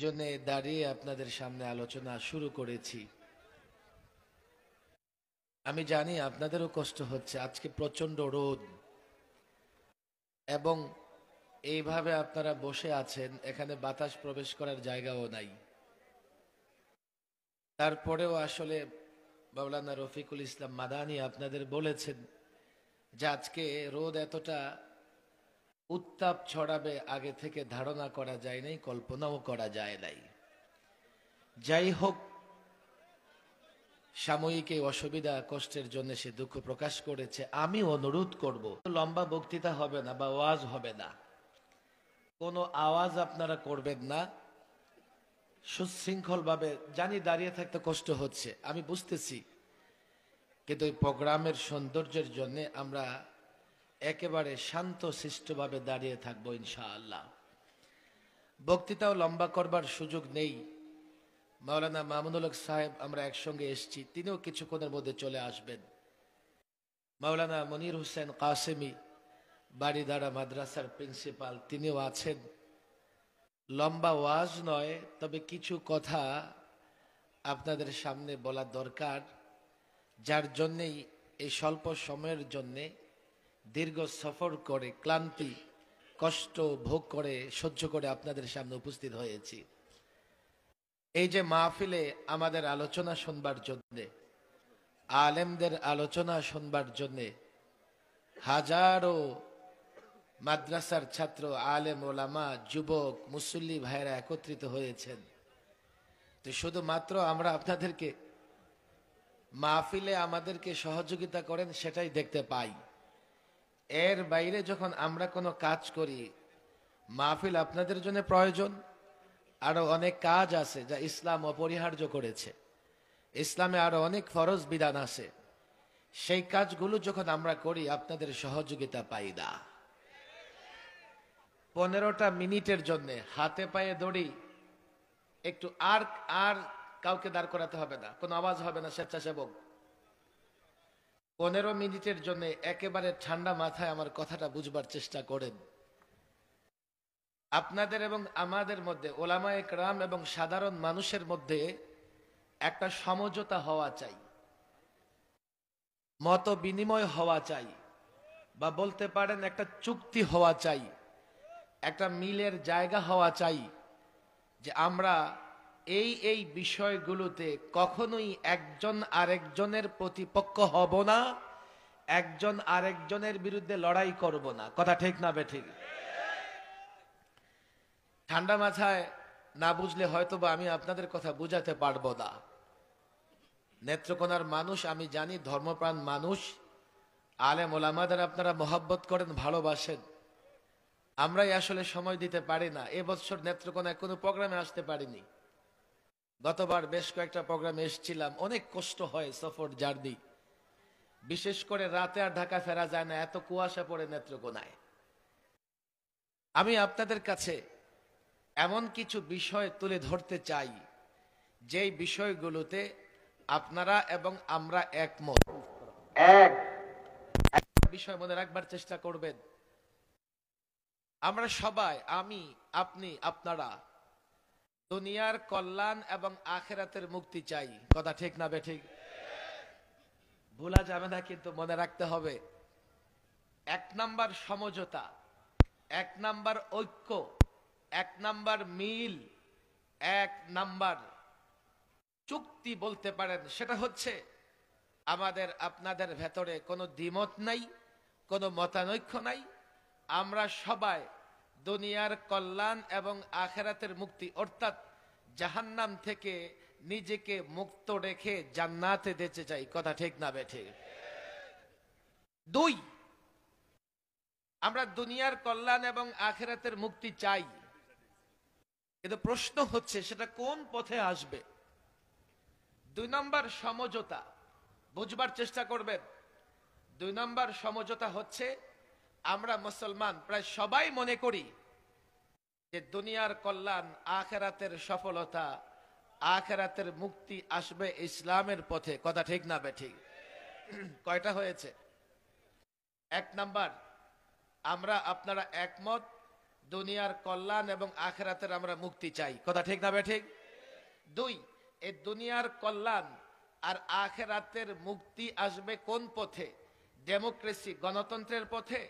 জন্য দাঁড়িয়ে আপনাদের সামনে আলোচনা শুরু করেছি। আমি জানি আপনাদেরও কষ্ট হচ্ছে, আজকে প্রচন্ড রোদ এবং এইভাবে আপনারা বসে আছেন, এখানে বাতাস প্রবেশ করার জায়গাও নাই। তারপরেও আসলে মাওলানা রফিকুল ইসলাম মাদানী আপনাদের বলেছেন যে আজকে রোদ এতটা উত্তাপ ছড়াবে আগে থেকে ধারণা করা যায় নাই, কল্পনাও করা যায় নাই। যাই হোক, সাময়িক এই অসুবিধা কষ্টের জন্য সে দুঃখ প্রকাশ করেছে। আমি অনুরোধ করব, লম্বা বক্তৃতা হবে না বা ওয়াজ হবে না, কোনো আওয়াজ আপনারা করবেন না, সুশৃঙ্খল ভাবে। জানি দাঁড়িয়ে থাকতে কষ্ট হচ্ছে, আমি বুঝতেছি, কিন্তু এই প্রোগ্রামের সৌন্দর্যের জন্য আমরা একেবারে শান্ত শিষ্টভাবে দাঁড়িয়ে থাকবো ইনশাআল্লাহ। বক্তৃতাও লম্বা করবার সুযোগ নেই। মাওলানা মামুনুল হক সাহেব আমরা একসঙ্গে এসেছি, তিনিও কিছুক্ষণের মধ্যে চলে আসবেন। মাওলানা মনির হোসেন কাসেমি বাড়িদাড়া মাদ্রাসার প্রিন্সিপাল, তিনিও আছেন। লম্বা ওয়াজ নয়, তবে কিছু কথা আপনাদের সামনে বলা দরকার, যার জন্যেই এই স্বল্প সময়ের জন্যে দীর্ঘ সফর করে ক্লান্তি কষ্ট ভোগ করে সহ্য করে আপনাদের সামনে উপস্থিত হয়েছি। এই যে মাহফিলে আমাদের আলোচনা শুনবার জন্যে, আলেমদের আলোচনা শুনবার জন্যে হাজারো মাদ্রাসার ছাত্র, আলেম, ওলামা, যুবক, মুসল্লি ভাইরা একত্রিত হয়েছেন। তো শুধুমাত্র আমরা আপনাদেরকে মাহফিলে আমাদেরকে সহযোগিতা করেন সেটাই দেখতে পাই। এর বাইরে যখন আমরা কোনো কাজ করি, মাহফিল আপনাদের জন্য প্রয়োজন। আরো অনেক কাজ আছে যা ইসলাম অপরিহার্য করেছে, ইসলামে আরো অনেক ফরজ বিধান আছে, সেই কাজগুলো যখন আমরা করি আপনাদের সহযোগিতা পাই না। 15টা মিনিটের জন্য হাতে পায়ে দড়ি, একটু আর আর কাউকে দাঁড় করাতে হবে না, কোনো আওয়াজ হবে না, স্বেচ্ছাসেবক। 15 মিনিটের জন্য একেবারে ঠান্ডা মাথায় আমার কথাটা বুঝবার চেষ্টা করেন। আপনাদের এবং আমাদের মধ্যে, ওলামায়ে কেরাম এবং সাধারণ মানুষের মধ্যে একটা সমঝোতা হওয়া চাই, মত বিনিময় হওয়া চাই, বা বলতে পারেন একটা চুক্তি হওয়া চাই, একটা মিলের জায়গা হওয়া চাই, যে আমরা এই এই বিষয়গুলোতে কখনোই একজন আরেকজনের প্রতিপক্ষ হব না, একজন আরেকজনের বিরুদ্ধে লড়াই করব না। কথা ঠিক না বেঠিক? ঠান্ডা মাথায় না বুঝলে হয়তো বা আমি আপনাদের কথা বুঝাতে পারবো না। নেত্রকোনার মানুষ আমি জানি, ধর্মপ্রাণ মানুষ, আলেম ওলামাদের আপনারা মহব্বত করেন, ভালোবাসেন। আমরাই আসলে সময় দিতে পারি না। এবছর নেত্রকোনায় কোনো প্রোগ্রামে আসতে পারিনি। গতবার বেশ কয়েকটা প্রোগ্রামে এসেছিলাম, অনেক কষ্ট হয় সফর জার্নি, বিশেষ করে রাতে আর ঢাকা ফেরা যায় না, এত কুয়াশা পড়ে নেত্রকোনায়। আমি আপনাদের কাছে এমন কিছু বিষয় তুলে ধরতে চাই যেই বিষয়গুলোতে আপনারা এবং আমরা একমত। একটা বিষয় মনে রাখবার চেষ্টা করবেন, আমরা সবাই, আমি, আপনি, আপনারা দুনিয়ার কল্যাণ এবং আখিরাতের মুক্তি চাই। কথা ঠিক না বেঠিক? ভোলা যাবে না, কিন্তু মনে রাখতে হবে, 1 নাম্বার সমঝোতা, 1 নাম্বার ঐক্য, 1 নাম্বার মিল, 1 নাম্বার চুক্তি বলতে পারেন, সেটা হচ্ছে আমাদের আপনাদের ভেতরে কোনো দ্বিমত নাই, কোনো মতানৈক্য নাই। আমরা সবাই দুনিয়ার কল্যাণ এবং আখিরাতের মুক্তি, অর্থাৎ জাহান্নাম থেকে নিজেকে মুক্ত রেখে জান্নাতে যেতে চাই। কথা ঠিক না বেঠিক? 2, আমরা দুনিয়ার কল্যাণ এবং আখিরাতের মুক্তি চাই, কিন্তু প্রশ্ন হচ্ছে সেটা কোন পথে আসবে। 2 নম্বর সমঝোতা বুঝবার চেষ্টা করবেন। 2 নম্বর সমঝোতা হচ্ছে, আমরা মুসলমান প্রায় সবাই মনে করি যে দুনিয়ার কল্যাণ, আখিরাতের সফলতা, আখিরাতের মুক্তি আসবে ইসলামের পথে। কথা ঠিক না বেঠিক? কয়টা হয়েছে? 1 নাম্বার, আমরা আপনারা একমত দুনিয়ার কল্যাণ এবং আখিরাতের আমরা মুক্তি চাই, কথা ঠিক না ঠিক? দুই, এই দুনিয়ার কল্যাণ আর আখিরাতের মুক্তি আসবে কোন পথে? ডেমোক্রেসি গণতন্ত্রের পথে,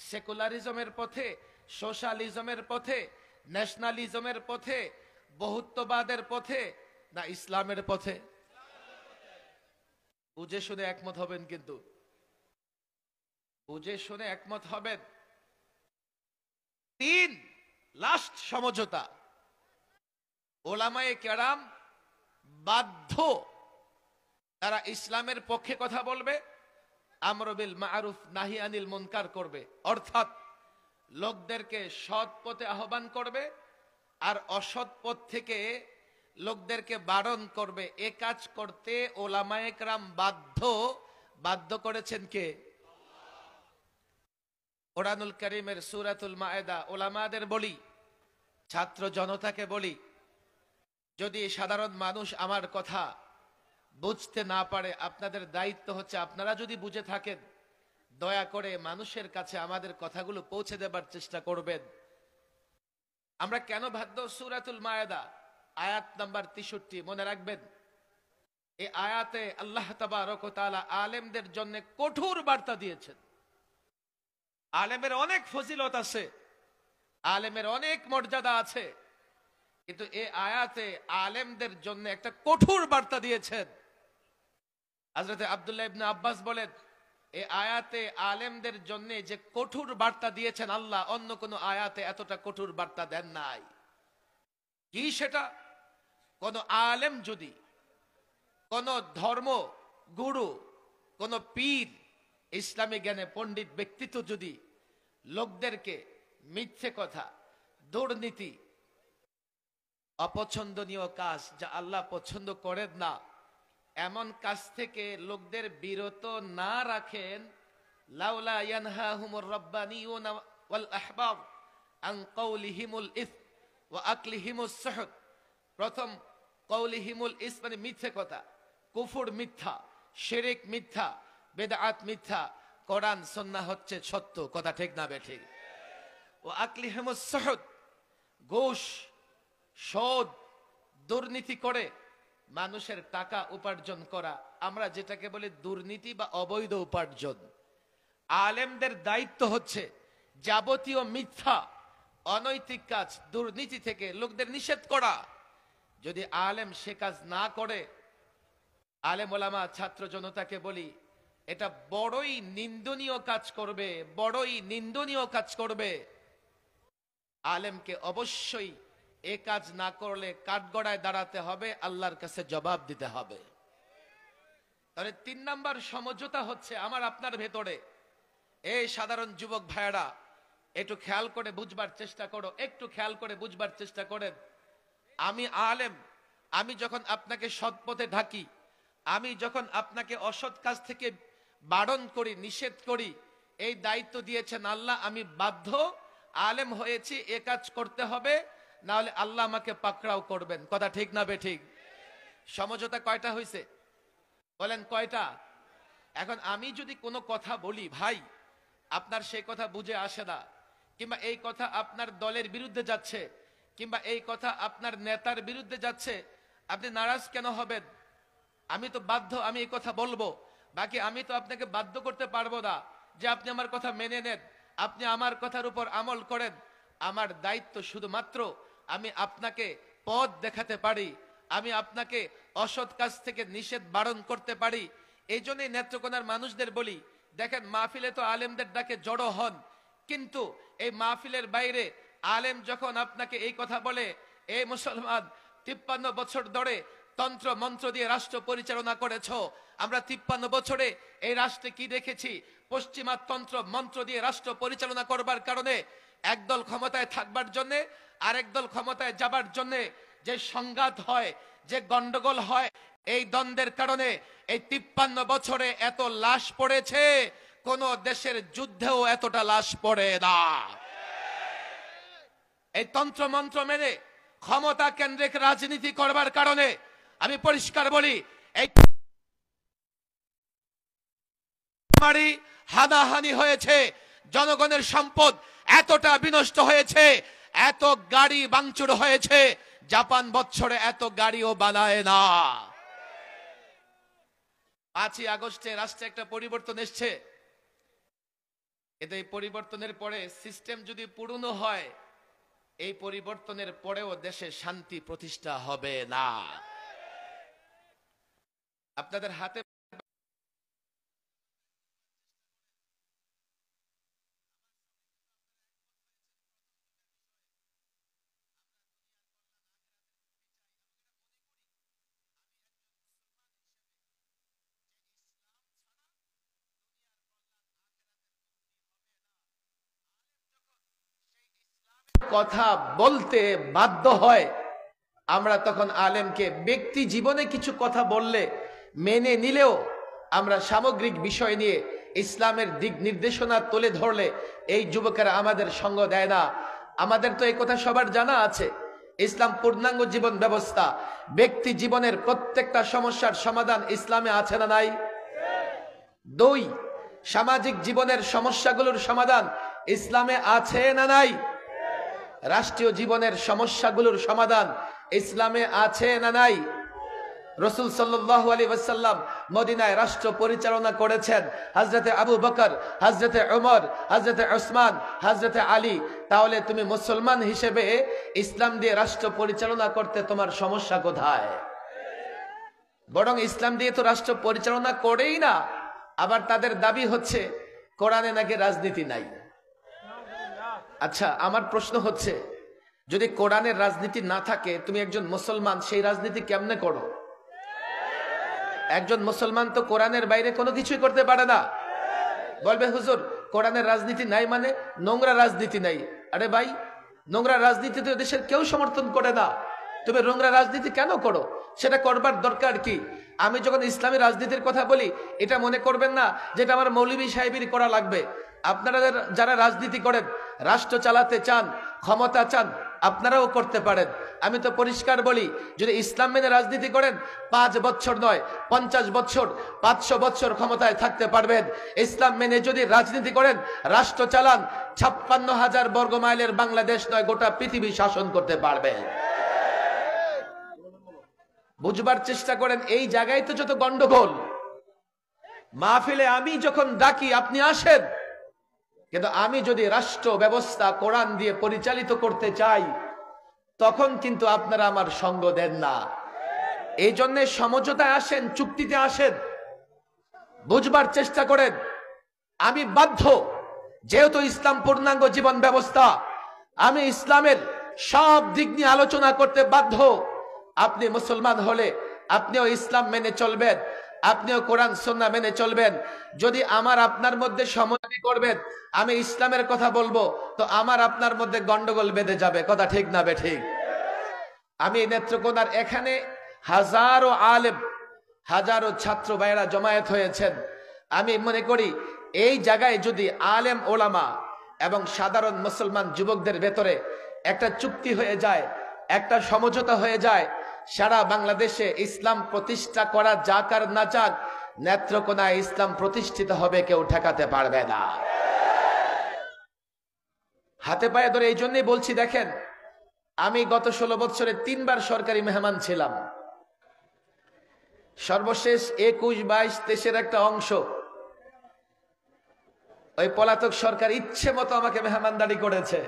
সেকুলারিজমের পথে, সোশ্যালিজমের পথে, ন্যাশনালিজমের পথে, বহুত্ববাদের পথে, না ইসলামের পথে? বুঝে শুনে একমত হবেন, কিন্তু বুঝে শুনে একমত হবেন। তিন, লাস্ট সমঝোতা, ওলামায়ে কেরাম বাধ্য, তারা ইসলামের পক্ষে কথা বলবে, আমর বিল মারুফ নাহি আনিল মুনকার করবে, অর্থাৎ লোকদেরকে সৎ পথে আহ্বান করবে আর অসৎ পথ থেকে লোকদেরকে বারণ করবে। এ কাজ করতে ওলামায়ে কেরাম বাধ্য করেছেন কে? কোরআনুল কারীমের সূরাতুল মায়েদা ওলামাদের বলি, ছাত্র জনতাকে বলি, যদি সাধারণ মানুষ আমার কথা বুঝতে না পারে, আপনাদের দায়িত্ব হচ্ছে, আপনারা যদি বুঝে থাকেন, দয়া করে মানুষের কাছে আমাদের কথাগুলো পৌঁছে দেবার চেষ্টা করবেন। আমরা কেন বাধ্য? সূরাতুল মায়েদা আয়াত নাম্বার 63 মনে রাখবেন। এই আয়াতে আল্লাহ তাবারক ওয়া তাআলা আলেমদের জন্য কঠোর বার্তা দিয়েছেন। আলেমের অনেক ফজিলত আছে, আলেমের অনেক মর্যাদা আছে, কিন্তু এই আয়াতে আলেমদের জন্য একটা কঠোর বার্তা দিয়েছেন। হযরত আব্দুল্লাহ ইবনে আব্বাস বলেন, এই আয়াতে আলেমদের জন্য যে কঠোর বার্তা দিয়েছেন আল্লাহ, অন্য কোন আয়াতে এতটা কঠোর বার্তা দেন নাই। কি সেটা? কোন আলেম যদি, কোন ধর্ম গুরু, কোন পীর, ইসলামী জ্ঞানে পণ্ডিত ব্যক্তিত্ব যদি লোকদেরকে মিথ্যে কথা, দুর্নীতি, অপছন্দনীয় কাজ, যা আল্লাহ পছন্দ করেন না, এমন কাজ থেকে লোকদের বিরত না রাখেন, লাউলা ইয়ানহাহুমুর রাব্বানিয়ুনা ওয়াল আহবাব আন কাউলিহিমুল ইসম ওয়া আকলিহিমুস সুহত। প্রথম, কাউলিহিমুল ইসম মানে মিথ্যে কথা, কুফর মিথ্যা, শিরক মিথ্যা, বিদআত মিথ্যা, কোরআন সুন্নাহ হচ্ছে সত্য, কথা ঠিক না বেঠিক? ওয়া আকলিহিমুস সুহত, ঘুষ, সুদ, দুর্নীতি করে মানুষের টাকা উপার্জন করা, আমরা যেটাকে বলি দুর্নীতি বা অবৈধ উপার্জন। আলেমদের দায়িত্ব হচ্ছে যাবতীয় মিথ্যা, অনৈতিক কাজ, দুর্নীতি থেকে লোকদের নিষেধ করা। যদি আলেম সে কাজ না করে, আলেম ওলামা ছাত্র জনতাকে বলি, এটা বড়ই নিন্দনীয় কাজ করবে, বড়ই নিন্দনীয় কাজ করবে। আলেমকে অবশ্যই এ কাজ না করলে কাঠগড়ায় দাঁড়াতে হবে, আল্লাহর কাছে জবাব দিতে হবে। তাহলে 3 নাম্বার সমঝোতা হচ্ছে আমার আপনার ভেতরে। এই সাধারণ যুবক ভাইয়েরা, একটু খেয়াল করে বুঝবার চেষ্টা করো, একটু খেয়াল করে বুঝবার চেষ্টা করেন। আমি আলেম, আমি যখন আপনাকে সৎ পথে ঢাকি, আমি যখন আপনাকে অসৎ কাজ থেকে বারণ করি, নিষেধ করি, এই দায়িত্ব দিয়েছেন আল্লাহ, আমি বাধ্য, আলেম হয়েছি, এ কাজ করতে হবে, না হলে আল্লাহ আমাকে পাকড়াও করবেন, কথা ঠিক না বেঠিক? সমঝোতা কয়টা হয়েছে বলেন, কয়টা? এখন আমি যদি কোনো কথা বলি, ভাই আপনার সেই কথা বুঝে আসে না, কিংবা এই কথা আপনার দলের বিরুদ্ধে যাচ্ছে, কিংবা এই কথা আপনার নেতার বিরুদ্ধে যাচ্ছে, আপনি নারাজ কেন হবেন? আমি তো বাধ্য, আমি এই কথা বলবো, বাকি আমি তো আপনাকে বাধ্য করতে পারবো না যে আপনি আমার কথা মেনে নেন, আপনি আমার কথার উপর আমল করেন। আমার দায়িত্ব শুধুমাত্র আমি আপনাকে পথ দেখাতে পারি, আমি আপনাকে অসৎ কাজ থেকে নিষেধ বারণ করতে পারি। এই জন্যই নেত্রকোনার মানুষদের বলি, দেখেন মাহফিলে তো আলেমদের ডাকে জড়ো হন, কিন্তু এই মাহফিলের বাইরে আলেম যখন আপনাকে এই কথা বলে, এই মুসলমান 53 বছর ধরে তন্ত্র মন্ত্র দিয়ে রাষ্ট্র পরিচালনা করেছ, আমরা 53 বছরে এই রাষ্ট্রে কি দেখেছি? পশ্চিমা তন্ত্র মন্ত্র দিয়ে রাষ্ট্র পরিচালনা করবার কারণে একদল ক্ষমতায় থাকবার জন্য আরেক দল ক্ষমতায় যাবার জন্য যে সংঘাত হয়, যে গন্ডগোল হয়, এই দ্বন্দ্বের কারণে এই 53 বছরে এত লাশ পড়েছে, কোন দেশের যুদ্ধেও এতটা লাশ পড়ে না। এই তন্ত্র মন্ত্র মেনে ক্ষমতা কেন্দ্রিক রাজনীতি করবার কারণে আমি পরিষ্কার বলি, এই হানাহানি হয়েছে, জনগণের সম্পদ এতটা বিনষ্ট হয়েছে, এত গাড়ি ভাঙচুর হয়েছে, জাপান বছরে এত গাড়িও বানায় না। 5ই আগস্টে রাষ্ট্রে একটা পরিবর্তন এসছে, এই পরিবর্তনের পরে সিস্টেম যদি পুরনো হয়, এই পরিবর্তনের পরেও দেশে শান্তি প্রতিষ্ঠা হবে না। আপনাদের হাতে কথা বলতে বাধ্য হয়, আমরা তখন আলেমকে ব্যক্তি জীবনে কিছু কথা বললে মেনে নিলেও আমরা সামগ্রিক বিষয় নিয়ে ইসলামের দিক নির্দেশনা তুলে ধরলে এই যুবকেরা আমাদের সঙ্গ দেয় না। আমাদের তো এই কথা সবার জানা আছে, ইসলাম পূর্ণাঙ্গ জীবন ব্যবস্থা। ব্যক্তি জীবনের প্রত্যেকটা সমস্যার সমাধান ইসলামে আছে না নাই? 2, সামাজিক জীবনের সমস্যাগুলোর সমাধান ইসলামে আছে না নাই? রাষ্ট্রীয় জীবনের সমস্যাগুলোর সমাধান ইসলামে আছে না নাই? রাসূল সাল্লাল্লাহু আলাইহি ওয়াসাল্লাম মদিনায় রাষ্ট্র পরিচালনা করেছেন, হযরতে আবু বকর, হযরতে ওমর, হযরতে ওসমান, হযরতে আলী। তাহলে তুমি মুসলমান হিসেবে ইসলাম দিয়ে রাষ্ট্র পরিচালনা করতে তোমার সমস্যা কোথায়? বরং ইসলাম দিয়ে তো রাষ্ট্র পরিচালনা করেই না, আবার তাদের দাবি হচ্ছে কোরআনে নাকি রাজনীতি নাই। আচ্ছা, আমার প্রশ্ন হচ্ছে, যদি কোরআনের রাজনীতি না থাকে, তুমি একজন মুসলমান সেই রাজনীতি কেমনে করো? একজন মুসলমান তো কোরআনের বাইরে কোনো কিছুই করতে পারে না। বলবে হুজুর কোরআনের রাজনীতি নাই মানে নোংরা রাজনীতি নাই। আরে ভাই, নোংরা রাজনীতি তো দেশের কেউ সমর্থন করে না, তুমি নোংরা রাজনীতি কেন করো? সেটা করবার দরকার কি? আমি যখন ইসলামী রাজনীতির কথা বলি, এটা মনে করবেন না যেটা আমার মৌলভী সাহেবের করা লাগবে। আপনারা যারা রাজনীতি করেন, রাষ্ট্র চালাতে চান, ক্ষমতা চান, আপনারাও করতে পারেন। আমি তো পরিষ্কার বলি, যদি ইসলাম মেনে রাজনীতি করেন 5 বছর নয় 50 বছর, 500 বছর ক্ষমতায় থাকতে পারবেন। ইসলাম মেনে যদি রাজনীতি করেন, রাষ্ট্র চালান, 56,000 বর্গ মাইলের বাংলাদেশ নয় গোটা পৃথিবী শাসন করতে পারবেন। বুঝবার চেষ্টা করেন, এই জায়গায় তো যত গন্ডগোল। মাহফিলে আমি যখন ডাকি আপনি আসেন, কিন্তু আমি যদি রাষ্ট্র ব্যবস্থা কোরআন দিয়ে পরিচালিত করতে চাই, তখন কিন্তু আপনারা আমার সঙ্গ দেন না। এই জন্য সমঝোতায় আসেন, চুক্তিতে আসেন, বুঝবার চেষ্টা করেন। আমি বাধ্য, যেহেতু ইসলাম পূর্ণাঙ্গ জীবন ব্যবস্থা, আমি ইসলামের সব দিক নিয়ে আলোচনা করতে বাধ্য। আপনি মুসলমান হলে আপনিও ইসলাম মেনে চলবেন, আপনিও কোরআন সুন্নাহ মেনে চলবেন। যদি আমার আপনার মধ্যে সমঝোতা করবেন, আমি ইসলামের কথা বলবো, তো আমার আপনার মধ্যে গন্ডগোল বেঁধে যাবে। কথা ঠিক না বেঠিক? আমি নেত্রকোনার এখানে হাজারো আলেম, হাজারো ছাত্র ভাইরা জমায়েত হয়েছেন। আমি মনে করি এই জায়গায় যদি আলেম ওলামা এবং সাধারণ মুসলমান যুবকদের ভেতরে একটা চুক্তি হয়ে যায়, একটা সমঝোতা হয়ে যায়, সারা বাংলাদেশে ইসলাম প্রতিষ্ঠা করা যাক আর না যাক, নেত্রকোনায় ইসলাম প্রতিষ্ঠিত হবে, কেউ ঠেকাতে পারবে না। হাতে পায়ে ধরে এই জন্যই বলছি, দেখেন আমি গত 16 বছরে 3 বার সরকারি মেহমান ছিলাম। সর্বশেষ 21, 22, 23-এর একটা অংশ ওই পলাতক সরকার ইচ্ছে মতো আমাকে মেহমানদারি করেছে।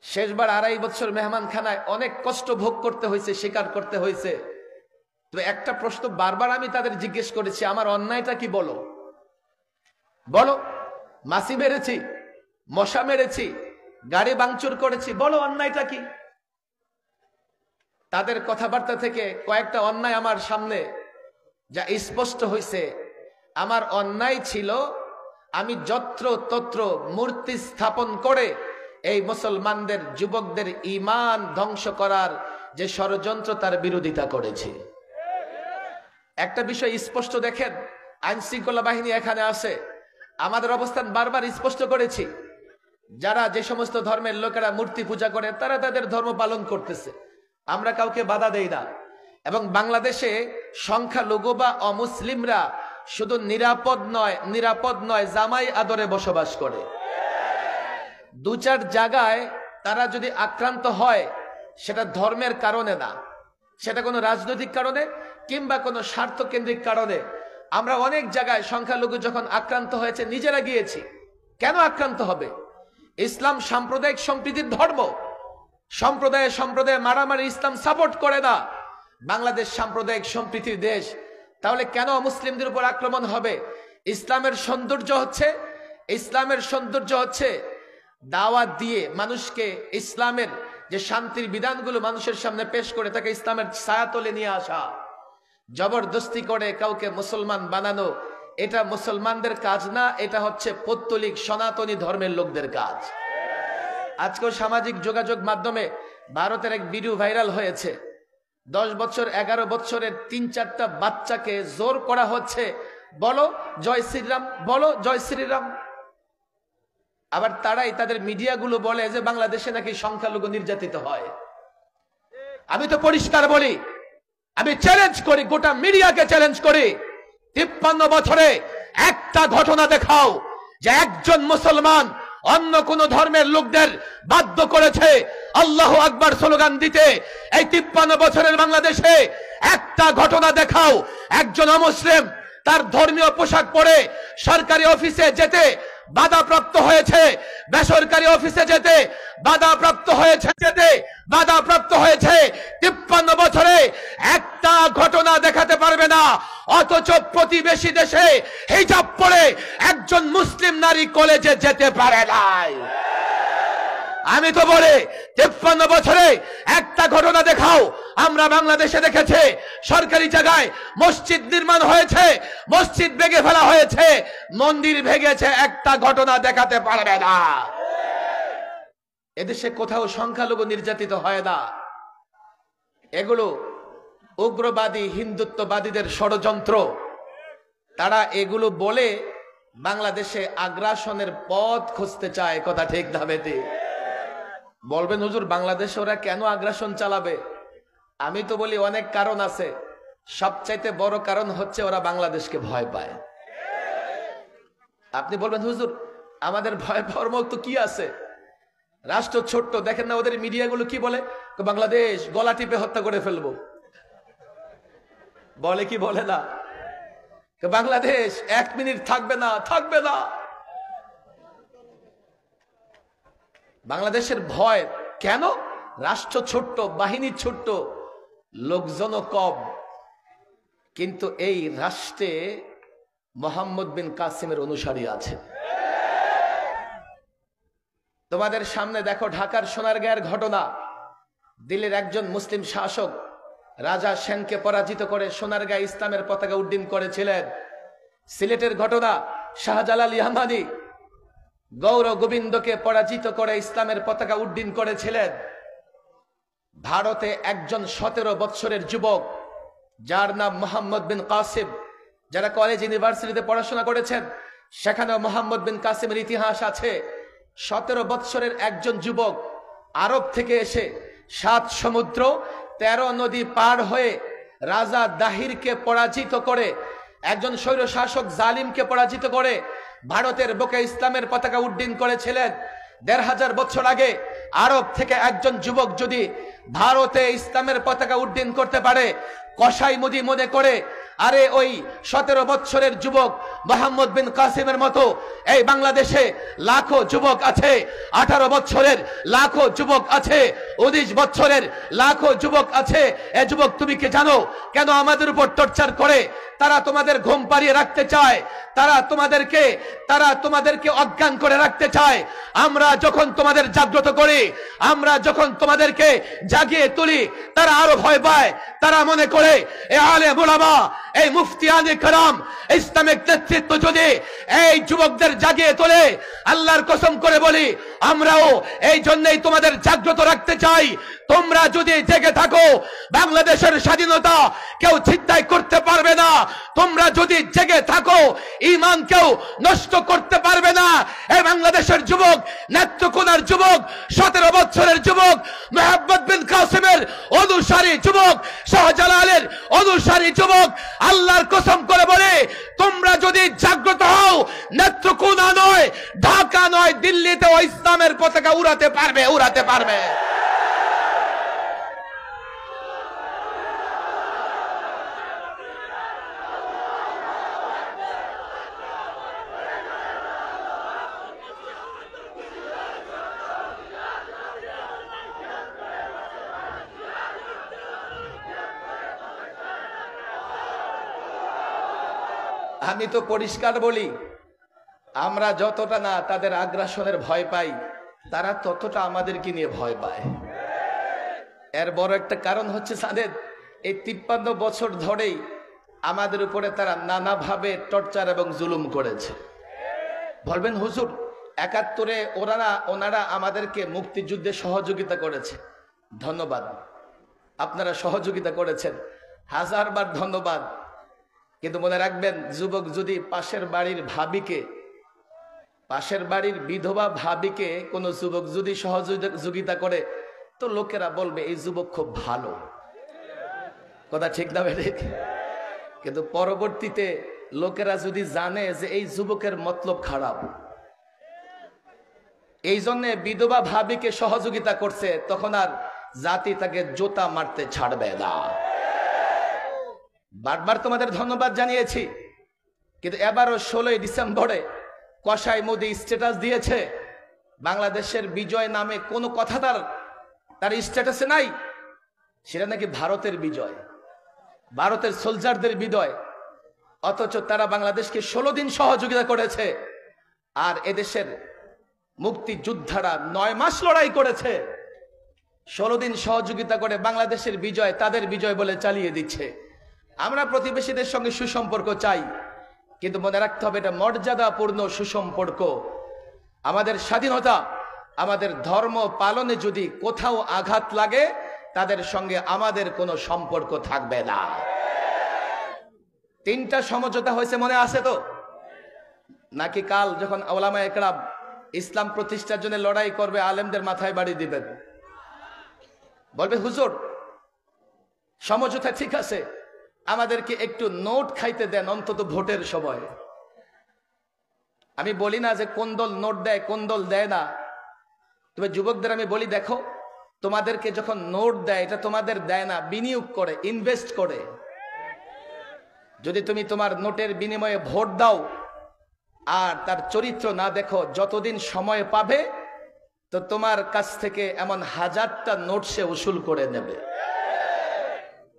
শেষবার 2.5 বছর মেহমানখানায় অনেক কষ্ট ভোগ করতে হয়েছে, স্বীকার করতে হয়েছে। তো একটা প্রশ্ন বারবার আমি তাদের জিজ্ঞেস করেছি, আমার অন্যায়টা কি বলো, বলো। মাছি মেরেছি, মশা মেরেছি, গাড়ি ভাঙচুর করেছি, বলো অন্যায়টা কি? তাদের কথাবার্তা থেকে কয়েকটা অন্যায় আমার সামনে যা স্পষ্ট হয়েছে। আমার অন্যায় ছিল, আমি যত্র তত্র মূর্তি স্থাপন করে এই মুসলমানদের যুবকদের ঈমান ধ্বংস করার যে ষড়যন্ত্র, তার বিরোধিতা করেছি। একটা বিষয় স্পষ্ট দেখেন, আইন শৃঙ্খলা বাহিনী এখানে আছে, আমাদের অবস্থান বারবার স্পষ্ট করেছি। যারা যে সমস্ত ধর্মের লোকেরা মূর্তি পূজা করে, তারা তাদের ধর্ম পালন করতেছে, আমরা কাউকে বাধা দেই না। এবং বাংলাদেশে সংখ্যালঘু বা অমুসলিমরা শুধু নিরাপদ নয় জামাই আদরে বসবাস করে। দু চার জায়গায় তারা যদি আক্রান্ত হয়, সেটা ধর্মের কারণে না, সেটা কোনো রাজনৈতিক কারণে কিংবা কোনো স্বার্থকেন্দ্রিক কারণে। আমরা অনেক জায়গায় সংখ্যালঘু যখন আক্রান্ত হয়েছে নিজেরা গিয়েছি। কেন আক্রান্ত হবে? ইসলাম সাম্প্রদায়িক সম্প্রীতির ধর্ম। সম্প্রদায়ে সম্প্রদায়ে মারামারি ইসলাম সাপোর্ট করে না। বাংলাদেশ সাম্প্রদায়িক সম্প্রীতির দেশ, তাহলে কেন মুসলিমদের উপর আক্রমণ হবে? ইসলামের সৌন্দর্য হচ্ছে দাওয়াত দিয়ে মানুষকে ইসলামের যে শান্তির বিধানগুলো মানুষের সামনে পেশ করে তাকে ইসলামের ছায়াতলে নিয়ে আসা। জবরদস্তি করে কাউকে মুসলমান বানানো এটা মুসলমানদের কাজ না, এটা হচ্ছে পৌত্তলিক সনাতনী ধর্মের লোকদের কাজ। আজকেও সামাজিক যোগাযোগ মাধ্যমে ভারতের এক ভিডিও ভাইরাল হয়েছে। 10 বছর 11 বছরের 3-4টা বাচ্চাকে জোর করা হচ্ছে, বলো জয় শ্রীরাম, বলো জয় শ্রীরাম। আবার তারাই তাদের মিডিয়াগুলো বলে যে বাংলাদেশে নাকি সংখ্যালঘু নির্যাতিত হয়। আমি তো পরিষ্কার বলি, আমি চ্যালেঞ্জ করি, গোটা মিডিয়াকে চ্যালেঞ্জ করি, 53 বছরে একটা ঘটনা দেখাও যে একজন মুসলমান অন্য কোন ধর্মের লোকদের বাধ্য করেছে আল্লাহু আকবার স্লোগান দিতে। এই 53 বছরের বাংলাদেশে একটা ঘটনা দেখাও একজন অমুসলিম তার ধর্মীয় পোশাক পরে সরকারি অফিসে যেতে বাধাপ্রাপ্ত হয়েছে, বেসরকারি অফিসে যেতে বাধাপ্রাপ্ত হয়েছে। 53 বছরে একটা ঘটনা দেখাতে পারবে না, অথচ প্রতিবেশী দেশে হিজাব পরে একজন মুসলিম নারী কলেজে যেতে পারে নাই। আমি তো বলি 53 বছরে একটা ঘটনা দেখাও। আমরা বাংলাদেশে দেখেছি সরকারি জায়গায় মসজিদ নির্মাণ হয়েছে, মসজিদ ভেঙে ফেলা হয়েছে, মন্দির ভেঙেছে, একটা ঘটনা দেখাতে পারবে না। এদেশে কোথাও সংখ্যালঘু নির্যাতিত হয় না। এগুলো উগ্রবাদী হিন্দুত্ববাদীদের ষড়যন্ত্র। তারা এগুলো বলে বাংলাদেশে আগ্রাসনের পথ খুঁজতে চায়। কথা ঠিক না বেটি? বলবেন হুজুর বাংলাদেশে ওরা কেন আগ্রাসন চালাবে? আমি তো বলি অনেক কারণ আছে, সবচাইতে বড় কারণ হচ্ছে ওরা বাংলাদেশকে ভয় পায়। আপনি বলবেন হুজুর আমাদের ভয় পাওয়ার মতো কি আছে? রাষ্ট্র ছোট্ট, দেখেন না ওদের মিডিয়াগুলো কি বলে, বাংলাদেশ গলা টিপে হত্যা করে ফেলবো, বলে কি বলে না? বাংলাদেশ 1 মিনিট থাকবে না। বাংলাদেশের ভয় কেন? রাষ্ট্র ছোট্ট, বাহিনী ছোট্ট, লোকজনও কম, কিন্তু এই রাষ্ট্রে মোহাম্মদ বিন কাসিমের অনুসারী আছে। তোমাদের সামনে দেখো ঢাকার সোনারগাঁয়ের ঘটনা। দিল্লির একজন মুসলিম শাসক রাজা সেনকে পরাজিত করে সোনারগাঁয়ে ইসলামের পতাকা উড্ডীন করেছিলেন। সিলেটের ঘটনা, শাহজালাল ইয়ামানি গৌর গোবিন্দকে পরাজিত করে ইসলামের পতাকা উড্ডীন করেছিলেন। ভারতে একজন 17 বছরের যুবক যার নাম মোহাম্মদ বিন কাসিম, যারা কলেজ ইউনিভার্সিটিতে পড়াশোনা করেছেন সেখানেও মোহাম্মদ বিন কাসিমের ইতিহাস আছে। 17 বছরের একজন যুবক আরব থেকে এসে 7 সমুদ্র 13 নদী পার হয়ে রাজা দাহিরকে পরাজিত করে, একজন স্বৈর শাসক জালিমকে পরাজিত করে ভারতের বুকে ইসলামের পতাকা উড্ডীন করেছিলেন। 1500 বছর আগে আরব থেকে একজন যুবক যদি ভারতে ইসলামের পতাকা উড্ডীন করতে পারে, কসাই মুদি মনে করে আরে ওই 17 বছরের যুবক মোহাম্মদ বিন কাসিমের মতো এই বাংলাদেশে লাখো যুবক আছে, 18 বছরের লাখো যুবক আছে, 19 বছরের লাখো যুবক আছে। এ যুবক তুমি কি জানো কেন আমাদের উপর টর্চার করে? তারা তোমাদের ঘুম পাড়িয়ে রাখতে চায়, তারা তোমাদেরকে অজ্ঞান করে রাখতে চায়। আমরা যখন তোমাদের জাগ্রত করি, আমরা যখন তোমাদেরকে জাগিয়ে তুলি, তারা আরো ভয় পায়। তারা মনে করে এ আলেম উলামা, এই মুফতিয়ানে کرام, ইসলামিক নেতৃত্ব যদি এই যুবকদের জাগিয়ে তোলে, আল্লাহর কসম করে বলি আমরাও এই জন্যই তোমাদের জাগ্রত রাখতে চাই। তোমরা যদি জেগে থাকো বাংলাদেশের স্বাধীনতা কেউ ছিনতাই করতে পারবে না। তোমরা যদি জেগে থাকো ঈমান কেউ নষ্ট করতে পারবে না। এই বাংলাদেশের যুবক, নেত্রকোনার যুবক, 17 বছরের যুবক মোহাম্মদ বিন কাসিম কাসেমের অনুসারী যুবক, শাহজালালের অনুসারী যুবক, আল্লাহর কসম করে বলে, তোমরা যদি জাগ্রত হও, নেত্রকোনা নয়, ঢাকা নয়, দিল্লিতে ও ইসলামের পতাকা উড়াতে পারবে, উড়াতে পারবে। আমি তো পরিষ্কার বলি, আমরা যতটা না তাদের আগ্রাসনের ভয় পাই, তারা ততটা আমাদেরকে নিয়ে ভয় পায়। এর বড় একটা কারণ হচ্ছে সাদেদ, এই 53 বছর ধরেই আমাদের উপরে তারা নানাভাবে টর্চার এবং জুলুম করেছে। বলবেন হুজুর, 71-এ ওনারা আমাদেরকে মুক্তিযুদ্ধে সহযোগিতা করেছে। ধন্যবাদ, আপনারা সহযোগিতা করেছেন, হাজারবার ধন্যবাদ। কিন্তু মনে রাখবেন, যুবক যদি পাশের বাড়ির ভাবিকে, পাশের বাড়ির বিধবা ভাবিকে কোন যুবক যদি সহযোগিতা করে, তো লোকেরা বলবে এই যুবক খুব ভালো। কথা ঠিক না ঠিক? কিন্তু পরবর্তীতে লোকেরা যদি জানে যে এই যুবকের মতলব খারাপ, এই জন্য বিধবা ভাবিকে সহযোগিতা করছে, তখন আর জাতি তাকে জোতা মারতে ছাড়বে না। বারবার তোমাদের ধন্যবাদ জানিয়েছি, কিন্তু এবারও 16 ডিসেম্বরে কসাই মোদি স্ট্যাটাস দিয়েছে, বাংলাদেশের বিজয় নামে কোনো কথা তার স্ট্যাটাসে নাই। সেটা নাকি ভারতের বিজয়, ভারতের সোলজারদের বিজয়, অথচ তারা বাংলাদেশকে 16 দিন সহযোগিতা করেছে। আর এদেশের মুক্তিযোদ্ধারা 9 মাস লড়াই করেছে, 16 দিন সহযোগিতা করে বাংলাদেশের বিজয় তাদের বিজয় বলে চালিয়ে দিচ্ছে। আমরা প্রতিবেশীদের সঙ্গে সুসম্পর্ক চাই, কিন্তু মনে রাখতে হবে এটা মর্যাদাপূর্ণ সুসম্পর্ক। আমাদের স্বাধীনতা, আমাদের ধর্ম পালনে যদি কোথাও আঘাত লাগে, তাদের সঙ্গে আমাদের কোনো সম্পর্ক থাকবে না। 3টা সমঝোতা হয়েছে, মনে আছে তো? নাকি কাল যখন ওলামা একরাম ইসলাম প্রতিষ্ঠার জন্য লড়াই করবে, আলেমদের মাথায় বাড়ি দিবেন? বলবে হুজুর সমঝোতা ঠিক আছে, আমাদেরকে একটু নোট খাইতে দেন অন্তত ভোটের সময়। আমি বলি না যে কোন দল নোট দেয় কোন দল দেয় না, তবে যুবকদের আমি বলি, দেখো তোমাদেরকে যখন নোট দেয়, এটা তোমাদের দেয় না, বিনিয়োগ করে, ইনভেস্ট করে। যদি তুমি তোমার নোটের বিনিময়ে ভোট দাও আর তার চরিত্র না দেখো, যতদিন সময় পাবে তো তোমার কাছ থেকে এমন 1000টা নোট সে উসুল করে নেবে।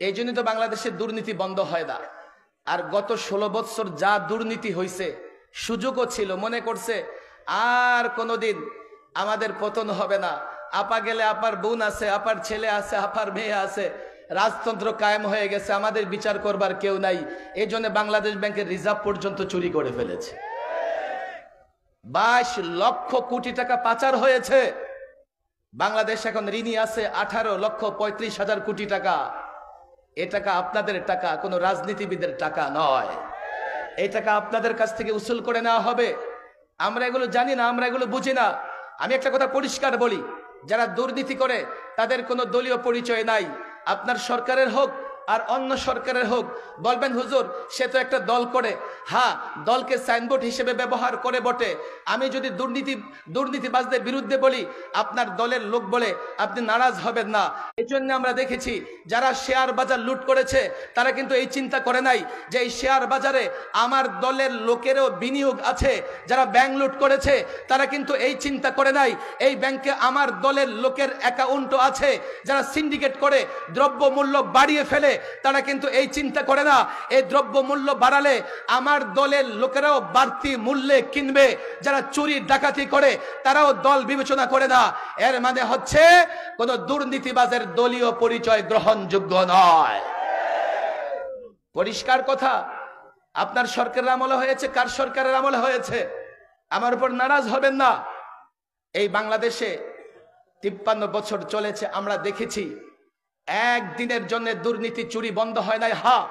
এই জন্যই তো বাংলাদেশের দুর্নীতি বন্ধ হয় না। আর গত 16 বছর যা দুর্নীতি হয়েছে, সুযোগও ছিল, মনে করছে আর কোনোদিন আমাদের পতন হবে না, আপা গেলে আপার বোন আছে, আপার ছেলে আছে, আপার মেয়ে আছে, রাজতন্ত্র কায়েম হয়ে গেছে, আমাদের বিচার করবার কেউ নাই। এই জন্য বাংলাদেশ ব্যাংকের রিজার্ভ পর্যন্ত চুরি করে ফেলেছে। 22 লক্ষ কোটি টাকা পাচার হয়েছে। বাংলাদেশ এখন ঋণী আছে 18,35,000 কোটি টাকা। এ টাকা আপনাদের টাকা, কোনো রাজনীতিবিদের টাকা নয়। এই টাকা আপনাদের কাছ থেকে উসুল করে নেওয়া হবে। আমরা এগুলো জানি না, আমরা এগুলো বুঝি না। আমি একটা কথা পরিষ্কার বলি, যারা দুর্নীতি করে তাদের কোনো দলীয় পরিচয় নাই। আপনার সরকারের হোক আর অন্য সরকারের হোক, বলবেন হুজুর সে তো একটা দল করে। হ্যাঁ, দলকে সাইনবোর্ড হিসেবে ব্যবহার করে বটে। আমি যদি দুর্নীতিবাজদের বিরুদ্ধে বলি, আপনার দলের লোক বলে আপনি নারাজ হবেন না। এই জন্য আমরা দেখেছি যারা শেয়ার বাজার লুট করেছে, তারা কিন্তু এই চিন্তা করে নাই যে এই শেয়ার বাজারে আমার দলের লোকেরও বিনিয়োগ আছে। যারা ব্যাংক লুট করেছে, তারা কিন্তু এই চিন্তা করে নাই এই ব্যাংকে আমার দলের লোকের অ্যাকাউন্টও আছে। যারা সিন্ডিকেট করে দ্রব্য মূল্য বাড়িয়ে ফেলে, তারা কিন্তু এই চিন্তা করে না এই দ্রব্য মূল্য বাড়ালে আমার দলের লোকেরাও বাড়তি মূল্যে কিনবে। যারা চুরি ডাকাতি করে, তারাও দল বিবেচনা করে না। এর মানে হচ্ছে কোন দুর্নীতিবাজের দলীয় পরিচয় গ্রহণযোগ্য নয়। পরিষ্কার কথা। আপনার সরকারের আমলে হয়েছে, কার সরকারের আমলে হয়েছে, আমার উপর নারাজ হবেন না। এই বাংলাদেশে 53 বছর চলেছে, আমরা দেখেছি একদিনের জন্য দুর্নীতি চুরি বন্ধ হয় নাই। হ্যাঁ,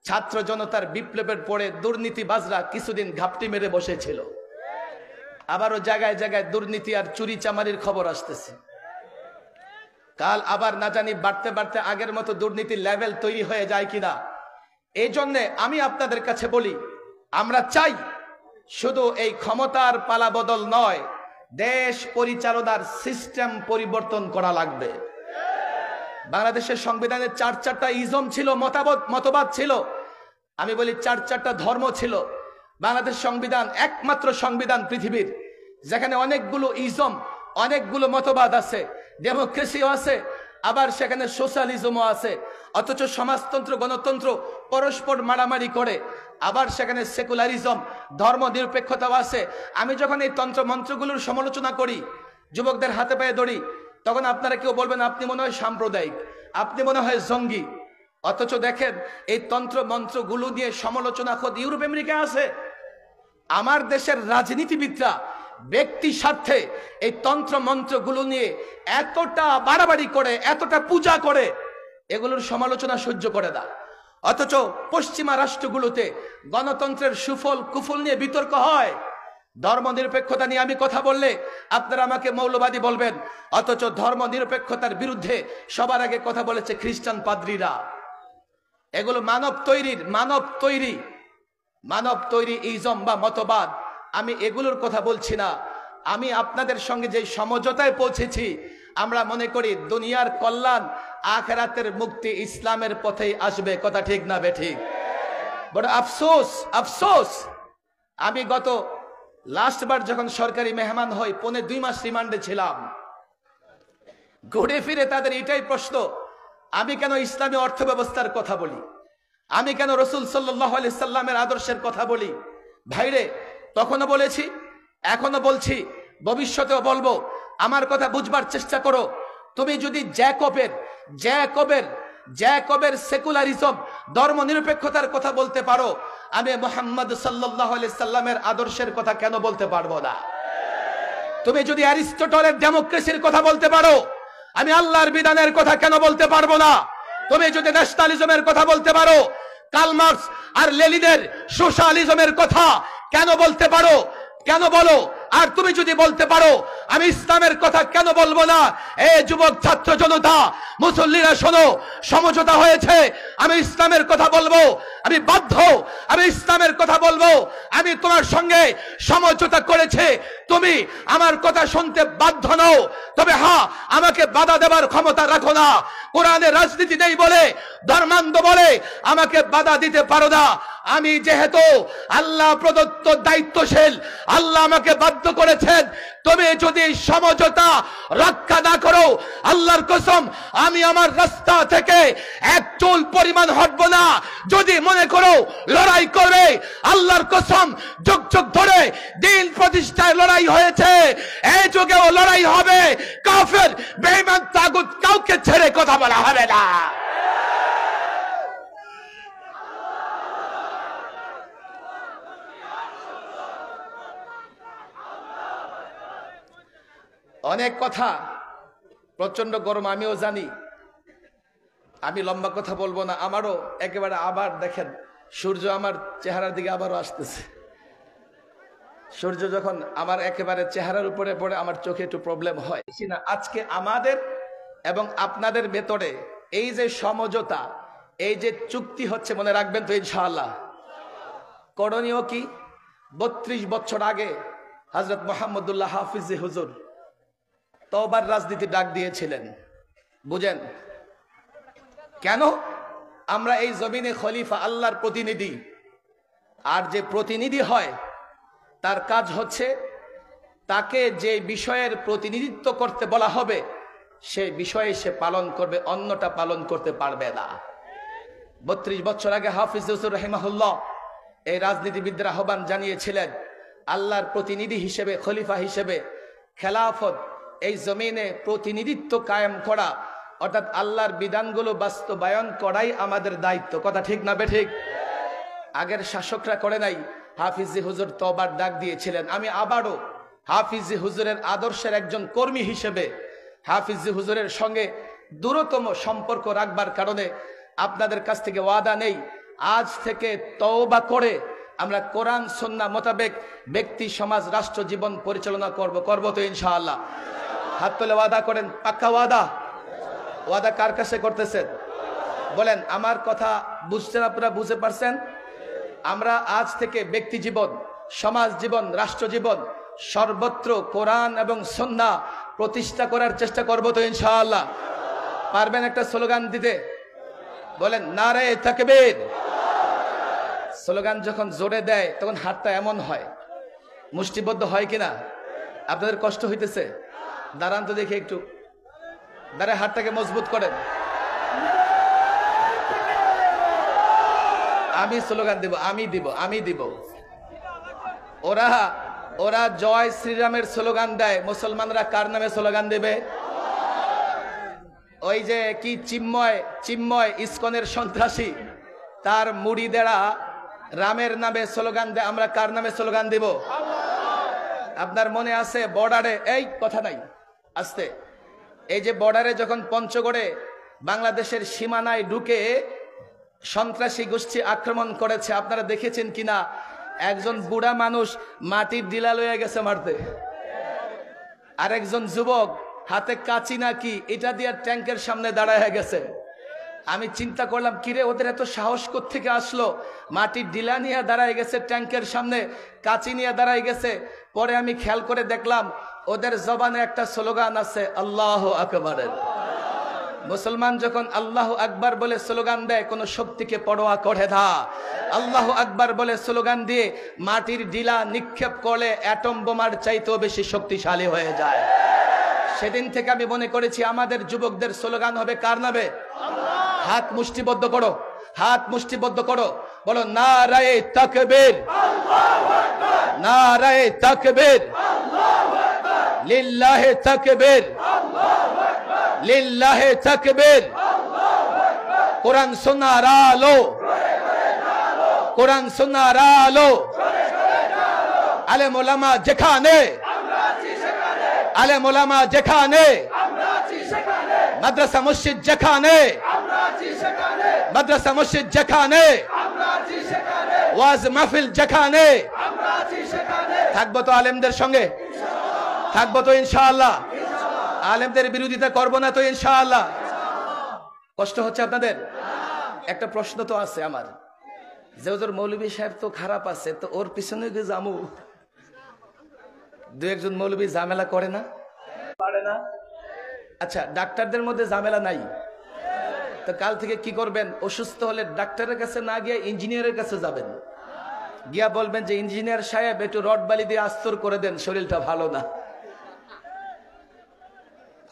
ছাত্র জনতার বিপ্লবের পরে দুর্নীতিবাজরা কিছুদিন ঘাপটি মেরে বসেছিল। আবারও জায়গায় জায়গায় দুর্নীতি আর চুরি চামারির খবর আসতেছে। কাল আবার না জানি বাড়তে বাড়তে আগের মতো দুর্নীতির লেভেল তৈরি হয়ে যায় কিনা। এই জন্যে আমি আপনাদের কাছে বলি, আমরা চাই শুধু এই ক্ষমতার পালাবদল নয়, দেশ পরিচালনার সিস্টেম পরিবর্তন করা লাগবে। বাংলাদেশের সংবিধানে চারটা ইজম ছিল, মতবাদ ছিল। আমি বলি চারটা ধর্ম ছিল। বাংলাদেশ সংবিধান একমাত্র সংবিধান পৃথিবীর যেখানে অনেকগুলো ইজম, অনেকগুলো মতবাদ আছে, ডেমোক্রেসিও আছে, আবার সেখানে সোশ্যালিজমও আছে। অথচ সমাজতন্ত্র, গণতন্ত্র পরস্পর মারামারি করে। আবার সেখানে সেকুলারিজম, ধর্ম নিরপেক্ষতাও আছে। আমি যখন এই তন্ত্র মন্ত্রগুলোর সমালোচনা করি, যুবকদের হাতে পায়ে ধরি, তখন আপনারা কেউ বলবেন আপনি মনে হয় সাম্প্রদায়িক, আপনি মনে হয় জঙ্গি। অথচ দেখেন এই তন্ত্র মন্ত্রগুলো নিয়ে সমালোচনা খোদ ইউরোপ আমেরিকা আছে। আমার দেশের রাজনীতিবিদরা ব্যক্তি স্বার্থে এই তন্ত্র মন্ত্রগুলো নিয়ে এতটা বাড়াবাড়ি করে, এতটা পূজা করে, এগুলোর সমালোচনা সহ্য করে না। অথচ পশ্চিমা রাষ্ট্রগুলোতে গণতন্ত্রের সুফল কুফল নিয়ে বিতর্ক হয়। ধর্ম নিরপেক্ষতা নিয়ে আমি কথা বললে আপনারা আমাকে মৌলবাদী বলবেন, অথচ ধর্ম নিরপেক্ষতার বিরুদ্ধে সবার আগে কথা বলেছে খ্রিস্টান পাদ্রীরা। এগুলো মানব তৈরি ইজম বা মতবাদ। আমি এগুলোর কথা বলছি না। আমি আপনাদের সঙ্গে যে সমঝোতায় পৌঁছেছি, আমরা মনে করি দুনিয়ার কল্যাণ, আখিরাতের মুক্তি ইসলামের পথেই আসবে। কথা ঠিক না বেঠিক? বড় আফসোস, আমি গত লাস্টবার যখন সরকারি মেহমান হই, 2.5 মাস রিমান্ডে ছিলাম। ঘুরে ফিরে তাদের এটাই প্রশ্ন, আমি কেন ইসলামী অর্থ ব্যবস্থার কথা বলি, আমি কেন রসুল সাল্লাল্লাহু আলাইহি সাল্লামের আদর্শের কথা বলি। ভাইরে, তখনও বলেছি, এখনো বলছি, ভবিষ্যতেও বলবো। আমার কথা বুঝবার চেষ্টা করো। তুমি যদি জ্যাকবের সেকুলারিজম, ধর্ম নিরপেক্ষতার কথা বলতে পারো, আমি মুহাম্মদ সাল্লাল্লাহু আলাইহি সাল্লামের আদর্শের কথা কেন বলতে পারবো না? তুমি যদি অ্যারিস্টটলের ডেমোক্রেসির কথা বলতে পারো, আমি আল্লাহর বিধানের কথা কেন বলতে পারবো না? তুমি যদি ন্যাশনালিজমের কথা বলতে পারো, কার্ল মার্কস আর লেনিনের সোশ্যালিজমের কথা কেন বলতে পারো? কেন বলো? আর তুমি যদি বলতে পারো, আমি ইসলামের কথা কেন বলবো না? এই যুবক ছাত্র জনতা, মুসল্লিরা শোনো, সমঝোতা হয়েছে, আমি ইসলামের কথা বলবো। আমি বাধ্য, আমি ইসলামের কথা বলবো। আমি তোমার সঙ্গে সমঝোতা করেছে, তুমি আমার কথা শুনতে বাধ্য নও। তবে হ্যাঁ, আমাকে বাধা দেবার ক্ষমতা রাখো না। কোরআনে রাজনীতি নেই বলে, ধর্মান্ধ বলে আমাকে বাধা দিতে পারো না। আমি যেহেতু আল্লাহ প্রদত্ত দায়িত্বশীল, আল্লাহ আমাকে বাধ্য করেছেন। তুমি যদি সমঝোতা রক্ষা না করো, আল্লাহর কসম আমি আমার রাস্তা থেকে এক চুল পরিমাণ হটবো না। যদি মনে করো লড়াই করবে, আল্লাহর কসম যুগ যুগ ধরে দিন প্রতিষ্ঠায় লড়াই হয়েছে, এই যুগেও লড়াই হবে। কাফের, বেঈমান, তাগুত কাউকে ছেড়ে কথা বলা হবে না। অনেক কথা, প্রচন্ড গরম, আমিও জানি। আমি লম্বা কথা বলবো না। আমারও একেবারে আবার দেখেন, সূর্য আমার চেহারার দিকে আবারও আসতেছে। সূর্য যখন আমার একেবারে চেহারার উপরে পড়ে, আমার চোখে একটু প্রবলেম হয় না। আজকে আমাদের এবং আপনাদের ভেতরে এই যে সমঝোতা, এই যে চুক্তি হচ্ছে, মনে রাখবেন তো ইনশাআল্লাহ। করণীয় কি? 32 বছর আগে হযরত মুহাম্মদুল্লাহ হাফিজ হুজুর তওবার রাজনীতি ডাক দিয়েছিলেন। বুঝেন কেন? আমরা এই জমিনে খলিফা, আল্লাহর প্রতিনিধি। আর যে প্রতিনিধি হয় তার কাজ হচ্ছে তাকে যে বিষয়ের প্রতিনিধিত্ব করতে বলা হবে সেই বিষয়ে সে পালন করবে, অন্যটা পালন করতে পারবে না। 32 বছর আগে হাফিজ হুজুর রাহিমাহুল্লাহ এই রাজনীতিবিদদের আহ্বান জানিয়েছিলেন, আল্লাহর প্রতিনিধি হিসেবে, খলিফা হিসেবে খেলাফত, এই জমিনে প্রতিনিধিত্ব কায়েম করা, অর্থাৎ আল্লাহর বিধানগুলো বাস্তবায়ন করাই আমাদের দায়িত্ব। কথা ঠিক না বেঠিক? আগের শাসকরা করে নাই। হাফিজি হুজুর তওবার ডাক দিয়েছিলেন। আমি আবারও হাফিজি হুজুরের আদর্শের একজন কর্মী হিসেবে হাফিজি হুজুরের সঙ্গে দূরতম সম্পর্ক রাখবার কারণে আপনাদের কাছ থেকে ওয়াদা নেই, আজ থেকে তওবা করে আমরা কোরআন সুন্নাহ মোতাবেক ব্যক্তি, সমাজ, রাষ্ট্র জীবন পরিচালনা করব তো ইনশাআল্লাহ। হাত তুলে ওয়াদা করেন, পাক্কা ওয়াদা? ওয়াদা কার কাছে করতেছেন? বলেন, আমার কথা বুঝছেন আপনারা? বুঝতে পারছেন? আমরা আজ থেকে ব্যক্তি জীবন, সমাজ জীবন, রাষ্ট্র জীবন সর্বত্র কোরআন এবং সুন্নাহ প্রতিষ্ঠা করার চেষ্টা করব তো ইনশাআল্লাহ? পারবেন একটা স্লোগান দিতে? বলেন, নারে তাকবীর। স্লোগান যখন জোরে দেয় তখন হাতটা এমন হয়, মুষ্টিবদ্ধ হয় কিনা? আপনাদের কষ্ট হইতেছে? দাঁড়ান তো দেখি একটু, দাঁড়ায় হাতটাকে মজবুত করেন। আমি স্লোগান দিব, আমি দিব। ওরা জয় শ্রীরামের স্লোগান দেয়, মুসলমানরা কার নামে স্লোগান দেবে? ওই যে কি চিন্ময় ইসকনের সন্ত্রাসী, তার মুড়িদেরা রামের নামে স্লোগান দেয়, আমরা কার নামে স্লোগান দিব? আপনার মনে আছে বর্ডারে, এই কথা নাই আস্তে, এই যে বর্ডারে যখন পঞ্চগড়ে বাংলাদেশের সীমানায় ঢুকে সন্ত্রাসী গোষ্ঠী আক্রমণ করেছে, আপনারা দেখেছেন কিনা? একজন বুড়া মানুষ মাটির ডিলা লয়ে গেছে মারতে, আর একজন যুবক হাতে কাঁচি নাকি এটা দিয়ে ট্যাঙ্কের সামনে দাঁড়ায় গেছে। আমি চিন্তা করলাম, কিরে ওদের এত সাহস কোত্থেকে আসলো? মাটির ডিলা নিয়ে দাঁড়ায় গেছে, ট্যাঙ্কের সামনে কাঁচি নিয়ে দাঁড়ায় গেছে। পরে আমি খেয়াল করে দেখলাম ওদের জবানে একটা স্লোগান আছে, আল্লাহু আকবার। মুসলমান যখন আল্লাহু আকবার বলে স্লোগান দেয়, কোন শক্তিকে পরোয়া করে না। আল্লাহু আকবার বলে স্লোগান দিয়ে মাটির ডিলা নিক্ষেপ করলে অ্যাটম বোমার চাইতেও বেশি শক্তিশালী হয়ে যায়। সেদিন থেকে আমি মনে করেছি আমাদের যুবকদের স্লোগান হবে কার নামে? হাত মুষ্টিবদ্ধ করো, হাত মুষ্টিবদ্ধ করো, বলো নারায়ে তাকবীর, নারায়ে তাকবীর, লিল্লাহে তাকবীর, লিল্লাহে তাকবীর। কোরআন সুন্নাহর আলো, কোরআন সুন্নাহর আলো। আলেম ওলামা যেখানে, আলেম ওলামা যেখানে, মাদ্রাসা মসজিদ যেখানে, মাদ্রাসা মসজিদ যেখানে, ওয়াজ মাহফিল যেখানে, থাকবো তো আলেমদের সঙ্গে, থাকবো তো ইনশাআল্লাহ। আলেমদের বিরোধিতা করবো না তো ইনশাআল্লাহ। কষ্ট হচ্ছে আপনাদের? একটা প্রশ্ন তো আছে আমার, যে ওদের মৌলভী সাহেব তো খারাপ আছে, তো ওর পিছনে জামু। দু একজন মৌলভী ঝামেলা করে না, পারে না? আচ্ছা, ডাক্তারদের মধ্যে ঝামেলা নাই, তো কাল থেকে কি করবেন? অসুস্থ হলে ডাক্তারের কাছে না গিয়ে ইঞ্জিনিয়ারের কাছে যাবেন, গিয়া বলবেন যে ইঞ্জিনিয়ার সাহেব একটু রড বালি দিয়ে আস্তর করে দেন, শরীরটা ভালো না।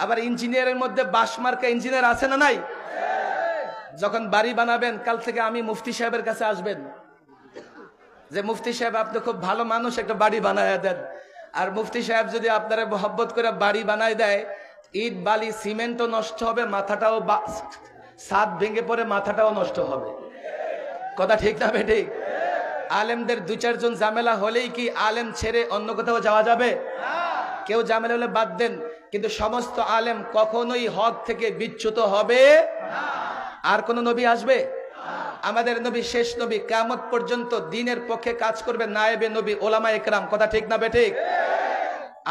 আবার ইঞ্জিনিয়ারের মধ্যে বাস মার্কা ইঞ্জিনিয়ার আছে না নাই? যখন বাড়ি বানাবেন, কাল থেকে আমি মুফতি সাহেবের কাছে আসবেন, যে মুফতি সাহেব আপনি খুব ভালো মানুষ, একটা বাড়ি বানায় দেন। আর মুফতি সাহেব যদি আপনারা মহব্বত করে বাড়ি বানায় দেয়, ইট বালি সিমেন্টও নষ্ট হবে, মাথাটাও ছাদ ভেঙে পড়ে মাথাটাও নষ্ট হবে। কথা ঠিক না বেঠিক? আলেমদের দু চারজন ঝামেলা হলেই কি আলেম ছেড়ে অন্য কোথাও যাওয়া যাবে? কেউ ঝামেলা হলে বাদ দেন, কিন্তু সমস্ত আলেম কখনোই হক থেকে বিচ্যুত হবে। আর কোন নবী আসবে? আমাদের নবী শেষ নবী, কিয়ামত পর্যন্ত দ্বীনের পক্ষে কাজ করবে নায়েবে নবী, ওলামা একরাম। কথা ঠিক না বেঠিক?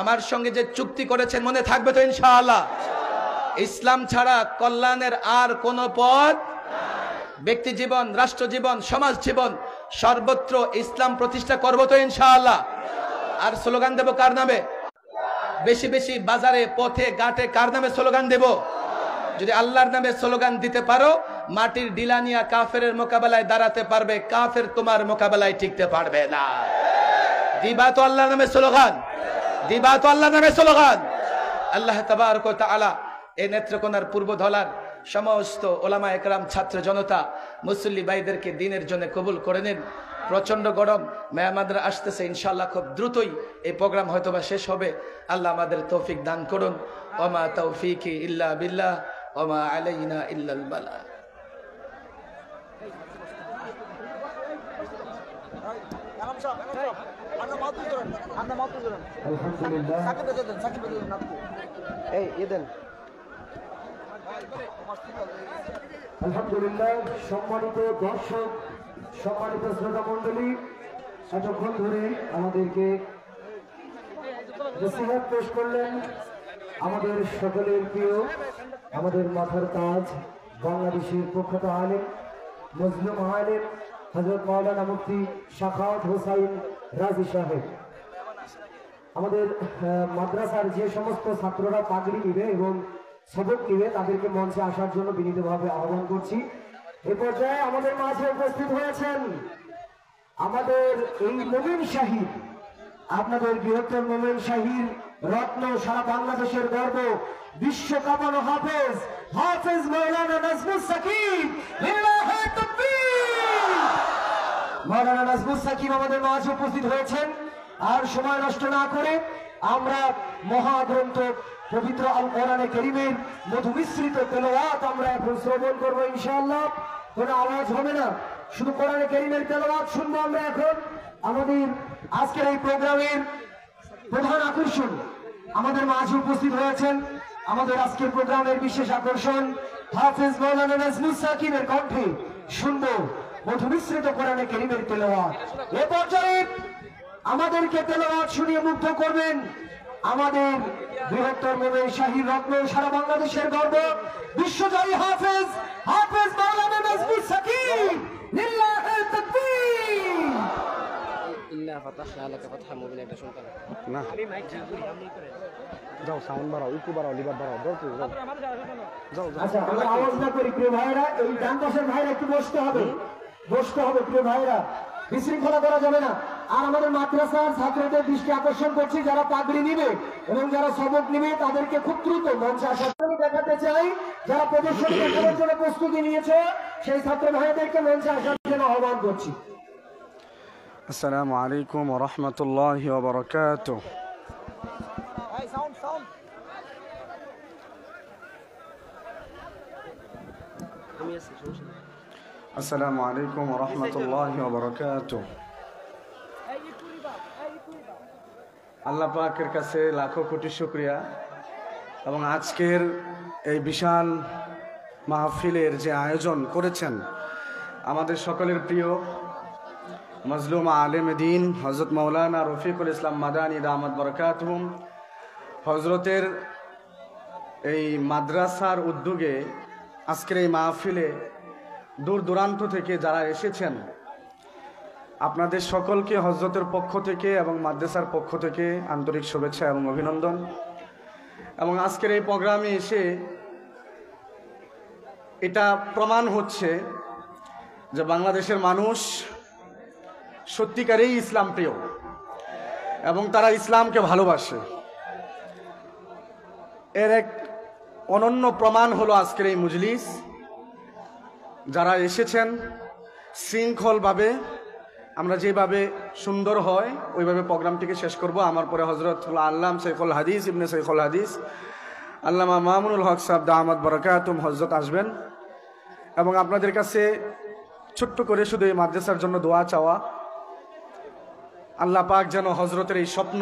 আমার সঙ্গে যে চুক্তি করেছেন মনে থাকবে তো ইনশাআল্লাহ? ইসলাম ছাড়া কল্যাণের আর কোন পথ? ব্যক্তি জীবন, রাষ্ট্র জীবন, সমাজ জীবন সর্বত্র ইসলাম প্রতিষ্ঠা করবো তো ইনশাআল্লাহ। আর স্লোগান দেব কার নামে? বেশি বেশি বাজারে, পথে, ঘাটে কার নামে স্লোগান দেব? যদি আল্লাহর নামে স্লোগান দিতে পারো, মাটির ডিলা নিয়া কাফেরের মোকাবেলায় দাঁড়াতে পারবে, কাফের তোমার মোকাবেলায় টিকতে পারবে না। দিবা তো আল্লাহর নামে স্লোগান, দিবা তো আল্লাহর নামে স্লোগান। আল্লাহ তাবারক ওয়া তাআলা এই নেত্রকোনার পূর্ব ধলার সমস্ত ওলামা একরাম, ছাত্র জনতা, মুসল্লি ভাইদেরকে দ্বীনের জন্য কবুল করে নিন। প্রচন্ড গরম, মেহমানরা আসতেছে, ইনশাআল্লাহ খুব দ্রুতই এই প্রোগ্রাম হয়তোবা শেষ হবে। আল্লাহ আমাদের তৌফিক দান করুন। ওমা তৌফিকি ইল্লা বিল্লাহ ওমা আলাইনা ইল্লাল বালাগ। আলহামদুলিল্লাহ। সম্মানিত দর্শক, সম্মানিত শ্রোতা মন্ডলী, এতক্ষণ ধরে আমাদেরকে নসিহত পেশ করলেন আমাদের সকলের প্রিয় আমাদের মাথার তাজ বাংলাদেশের প্রখ্যাত আলেম মজলুম আলেম হযরত মাওলানা মুফতি শাখাওয়াত হোসাইন রাজি সাহেব। আমাদের মাদ্রাসার যে সমস্ত ছাত্ররা পাগড়ি নিবে এবং সবক নিবে তাদেরকে মঞ্চে আসার জন্য বিনীতভাবে আহ্বান করছি। এ পর্যায়ে আমাদের মাঝে উপস্থিত হয়েছেন আমাদের এই মোমিন শাহীদ, আপনাদের বৃহত্তর মোমিন শাহীর রত্ন, সারা বাংলাদেশের গর্ব, বিশ্ব কাঁপানো হাফেজ হাফেজ মাওলানা নাজমুস সাকিব। লিল্লাহি তাকবীর। মাওলানা নাজমুস সাকিব আমাদের মাঝে উপস্থিত হয়েছেন। আর সময় নষ্ট না করে আমরা মহাগ্রন্থ পবিত্র আল কোরআনে কারীমের মধু মিশ্রিত তেলাওয়াত আমরা এখন শ্রবণ করবো ইনশাআল্লাহ। কোনো আওয়াজ হবে না, শুধু কোরআনে কারীমের তেলাওয়াত শুনবো আমরা এখন। আমাদের আজকের এই প্রোগ্রামের প্রধান আকর্ষণ আমাদের মাঝে উপস্থিত হয়েছেন। আমাদের আজকের প্রোগ্রামের বিশেষ আকর্ষণ হাফেজ মাওলানা নাজমুস সাকিবের কণ্ঠে শুনবো মধু মিশ্রিত কোরআনে কারীমের তেলাওয়াত। এ পর্যায়ে আমাদেরকে তেলাওয়াত শুনিয়ে মুগ্ধ করবেন আমাদের বৃহত্তর মোমিন শাহীর রত্ন, সারা বাংলাদেশের গর্ব, বিশ্বজয়ী হাফেজ হাফেজ মাওলানা নাজমুস সাকিব। লিল্লাহি তাকবীর। ইন্না ফাতাহনা লাকা ফাতহাম মুবিনা একটা শুনতে না যাও সাউন্ড বাড়াও, ইকো বাড়াও, লিভার বাড়াও, যাও যাও যাও। আচ্ছা, আমরা আওয়াজ না করি প্রিয় ভাইরা। এই ডান পাশের ভাইরা একটু বসতে হবে, বসতে হবে প্রিয় ভাইরা, বিশৃঙ্খলা করা যাবে না। আর আমাদের মাদ্রাসার ছাত্রদের দৃষ্টি আকর্ষণ করছি, যারা পাগড়ি নিবে এবং যারা সবক নিবে তাদেরকে খুব দ্রুত মঞ্চে আসার জন্য দেখাতে চাই। যারা প্রদর্শনী দেখানোর জন্য প্রস্তুতি নিয়েছে সেই ছাত্র ভাইদেরকে মঞ্চে আসার জন্য আহ্বান করছি। আসসালামু আলাইকুম ওয়া রাহমাতুল্লাহি ওয়া বারাকাতুহু। আসসালামু আলাইকুম ওয়া রাহমাতুল্লাহি ওয়া বারাকাতুহু। আল্লাহ পাকের কাছে লাখো কোটি শুকরিয়া এবং আজকের এই বিশাল মাহফিলের যে আয়োজন করেছেন আমাদের সকলের প্রিয় মজলুম আলেম দ্বীন হযরত মাওলানা রফিকুল ইসলাম মাদানী দামাত বরকাতুহুম হযরতের এই মাদ্রাসার উদ্যোগে আজকের এই মাহফিলে দূর দূরান্ত থেকে যারা এসেছেন আপনাদের সকলকে হযরতের পক্ষ থেকে এবং মাদ্রাসার পক্ষ থেকে আন্তরিক শুভেচ্ছা এবং অভিনন্দন। এবং আজকের এই প্রোগ্রামে এসে এটা প্রমাণ হচ্ছে যে বাংলাদেশের মানুষ সত্যিকারেই ইসলাম প্রিয় এবং তারা ইসলামকে ভালোবাসে। এর এক অনন্য প্রমাণ হলো আজকের এই মজলিস। যারা এসেছেন শৃঙ্খলভাবে, আমরা যেভাবে সুন্দর হয় ওইভাবে প্রোগ্রামটিকে শেষ করব। আমার পরে হযরত আল্লাম শেখুল হাদিস ইবনে শেখুল হাদিস আল্লামা মামুনুল হক সাহেব দামাত বরকাতুহুম হযরত আসবেন এবং আপনাদের কাছে ছোট্ট করে শুধু এই মাদ্রাসার জন্য দোয়া চাওয়া। আল্লাহ পাক যেন হযরতের এই স্বপ্ন,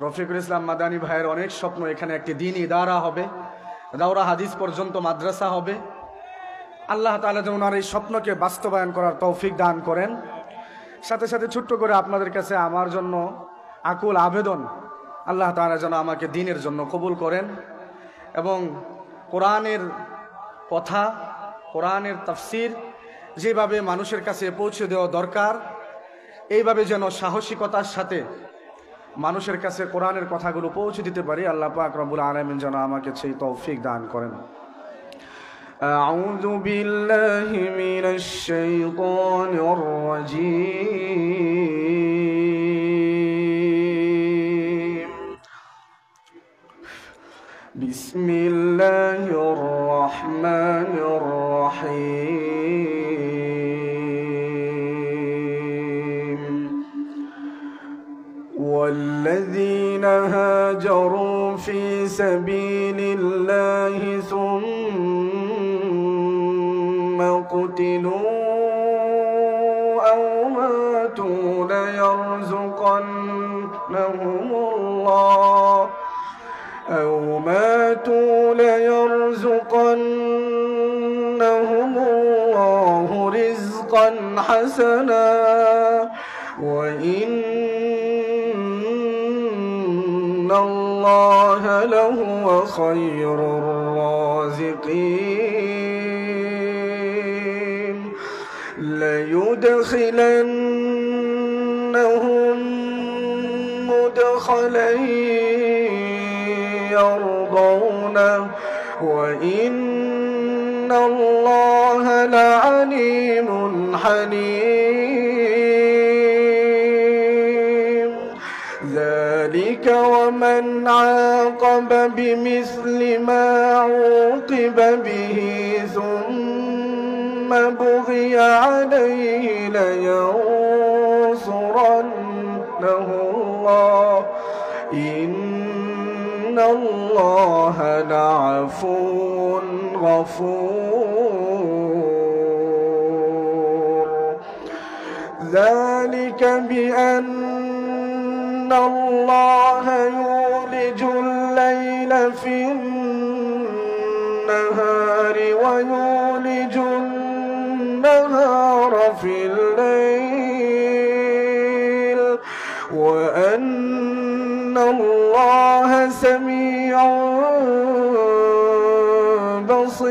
রফিকুল ইসলাম মাদানী ভাইয়ের অনেক স্বপ্ন, এখানে একটি দ্বীনি ইদারা হবে, দাওরা হাদিস পর্যন্ত মাদ্রাসা হবে, আল্লাহ তাআলা যেন ওনার এই স্বপ্নকে বাস্তবায়ন করার তৌফিক দান করেন। সাথে সাথে ছোট্ট করে আপনাদের কাছে আমার জন্য আকুল আবেদন, আল্লাহ তাআলা যেন আমাকে দ্বীনের জন্য কবুল করেন এবং কোরআনের কথা, কোরআনের তাফসীর যেভাবে মানুষের কাছে পৌঁছে দেওয়া দরকার এইভাবে যেন সাহসিকতার সাথে মানুষের কাছে কোরআনের কথাগুলো পৌঁছে দিতে পারি। আল্লাহ পাক রব্বুল আলামিন যেন আমাকে সেই তৌফিক দান করেন। আউযু বিল্লাহি মিনাশ শাইতানির রাজীম। বিসমিল্লাহির রাহমানির রাহিম। والذين هاجروا في سبيل الله ثم قتلوا أو ماتوا ليرزقنهم الله رزقا حسنا وإن الله الله لهو خير الرازقين ليدخلنهم مدخلا يرضونه وإن الله لعليم حليم ذلك ومن عاقب بمثل ما عوقب به ثم بغي عليه لينصرنه الله إن الله لعفو غفور ذلك بأن الله يولج الليل في النهار ويولج النهار في الليل وأن الله سميع بصير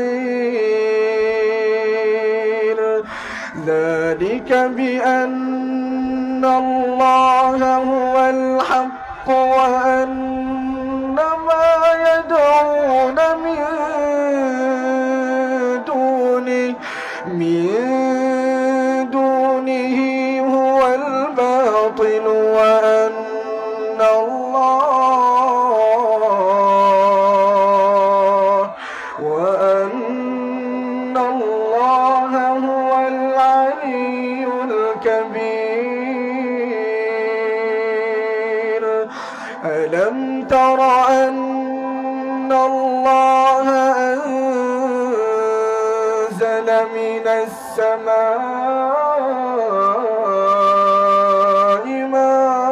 ذلك بأن الله هو الحق وأن ما يدعون من دونه هو الباطل وأن الله هو العلي الكبير ألم تر أن الله أنزل من السماء ماء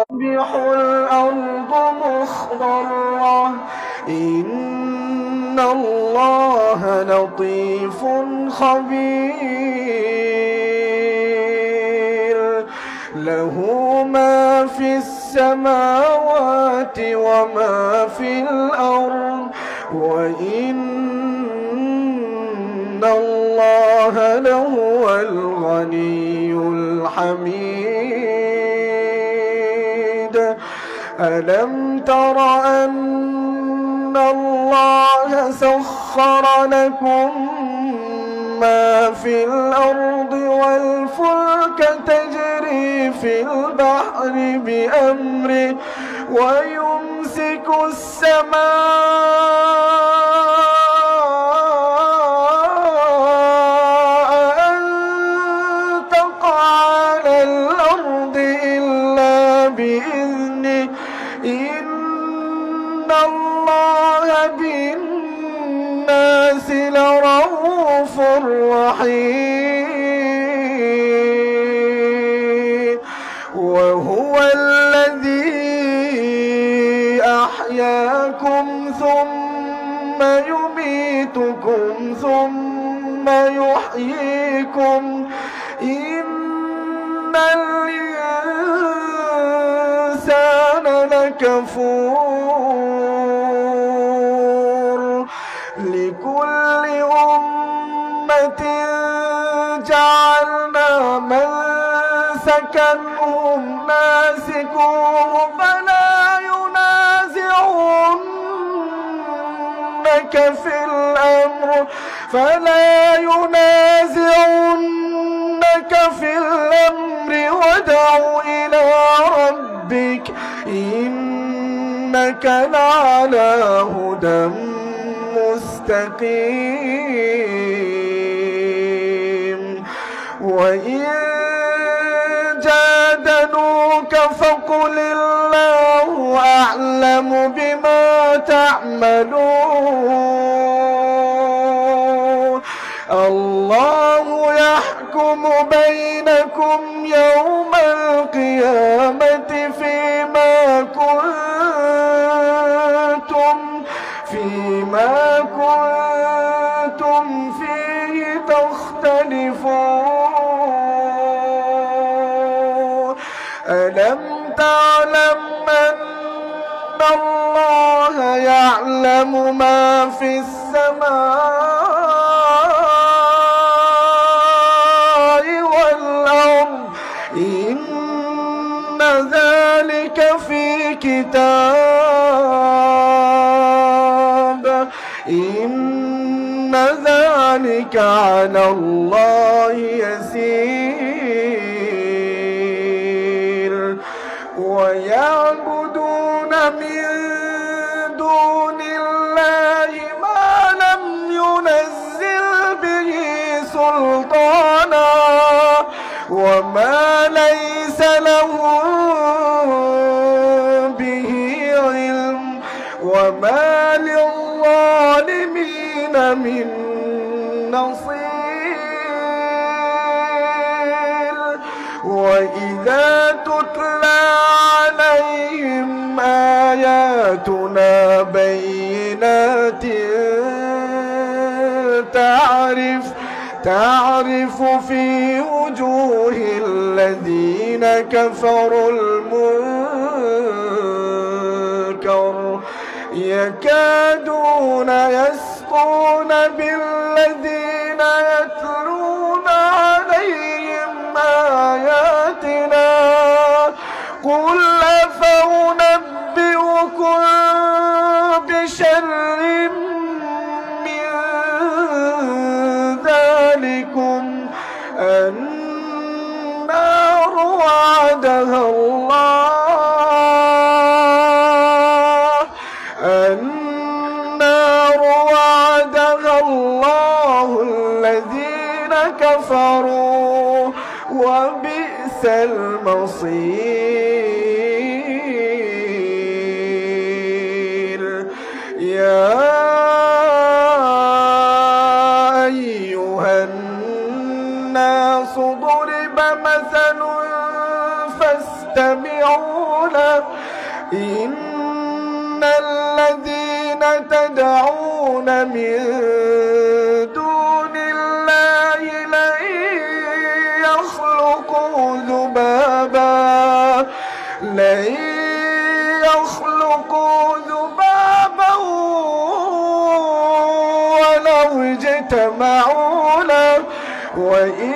تصبح الأرض مخضرة إن الله لطيف خبير له ما في السماوات وما في الأرض وإن الله لهو الغني الحميد ألم تر أن الله سخر لكم ما في الأرض والفلك تجري في البحر بأمره ويمسك السماء أن تقع على الأرض إلا بإذنه إن الله بالناس لرؤوف رحيم وهو الذي أحياكم ثم يميتكم ثم يحييكم إن الإنسان لكفور لكل أمة جعلنا منسكا هم ناسكوه فلا ينازعنك في الأمر ودع إلى ربك إنك لعلى هدى مستقيم وإن جادلوك فقل الله أعلم بما تعملون الله يحكم بينكم يوم القيامة فيما كنتم فيه تختلفون ألم تعلم أن يعلم ما في السماء والأرض إن ذلك في كتاب إن ذلك على الله يسير ويعبدون من دون الله ما لم ينزل به سلطانا وما ليس لهم به علم وما للظالمين من نصير وإذا تتلى عليهم آياتنا بينات تعرف في وجوه الذين كفروا المنكر يكادون يسقون بالذين يتلون عليهم آياتنا قل أفأنبئكم بشر من ذلكم النار وعدها الله الذين كفروا وبئس المصير يا أيها الناس ضرب مثل فاستمعوا له إن الذين تدعون من دون الله لن يخلقوا ذبابا ولو اجتمعوا له وإن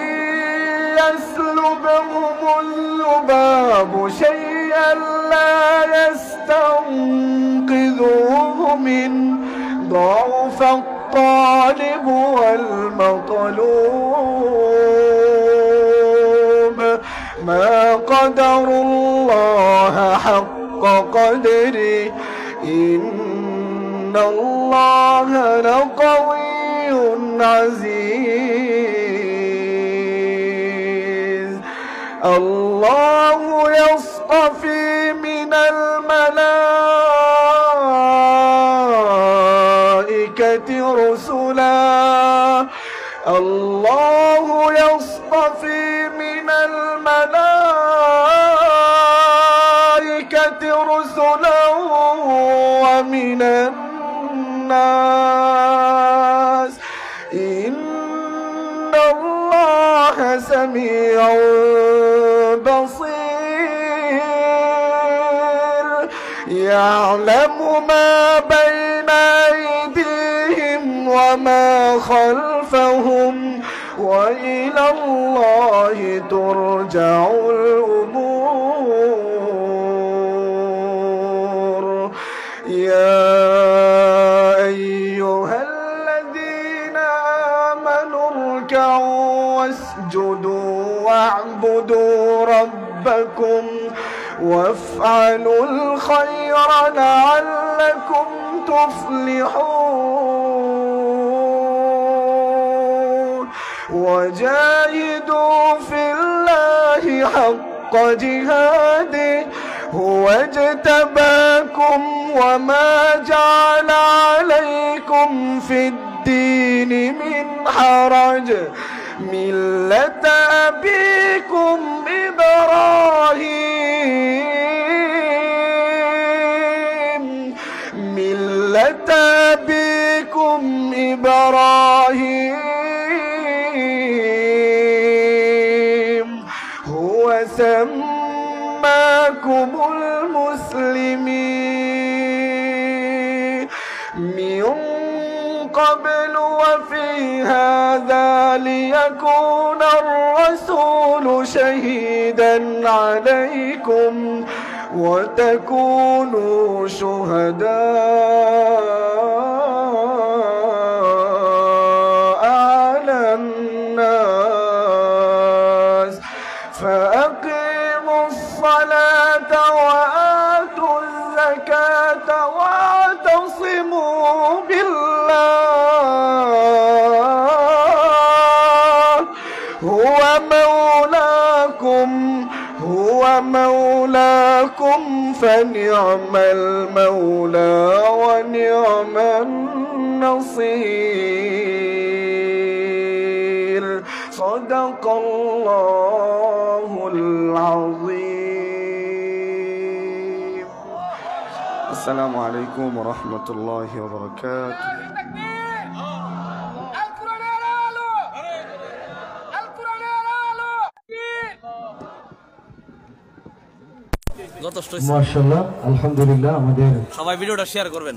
يسلبهم الذباب شيئا لا يستنقذوه منه ضعف الطالب والمطلوب ما قدر الله حق قدره إن الله لقوي عزيز الله يصطفي من الملائكة رسلا الله يصطفي من الملائكة رسلا ومن الناس إن الله سميع بصير يعلم ما بين أيديهم وما خلفهم وإلى الله ترجع الأمور يا أيها الذين آمنوا اركعوا واسجدوا واعبدوا ربكم وافعلوا الخير لعلكم تفلحون وجاهدوا في الله حق جهاده هو اجتباكم وما جعل عليكم في الدين من حرج ملة أبيكم إبراهيم هو سماكم المسلمين وفي هذا ليكون الرسول شهيدا عليكم وتكونوا شهداء على الناس فأقيموا الصلاة وآتوا الزكاة واعتصموا بالله هو مولاكم فنعم المولى ونعم النصير صدق الله العظيم. السلام عليكم ورحمة الله وبركاته. মাশাআল্লাহ, আলহামদুলিল্লাহ। আমাদের সবাই ভিডিওটা শেয়ার করবেন।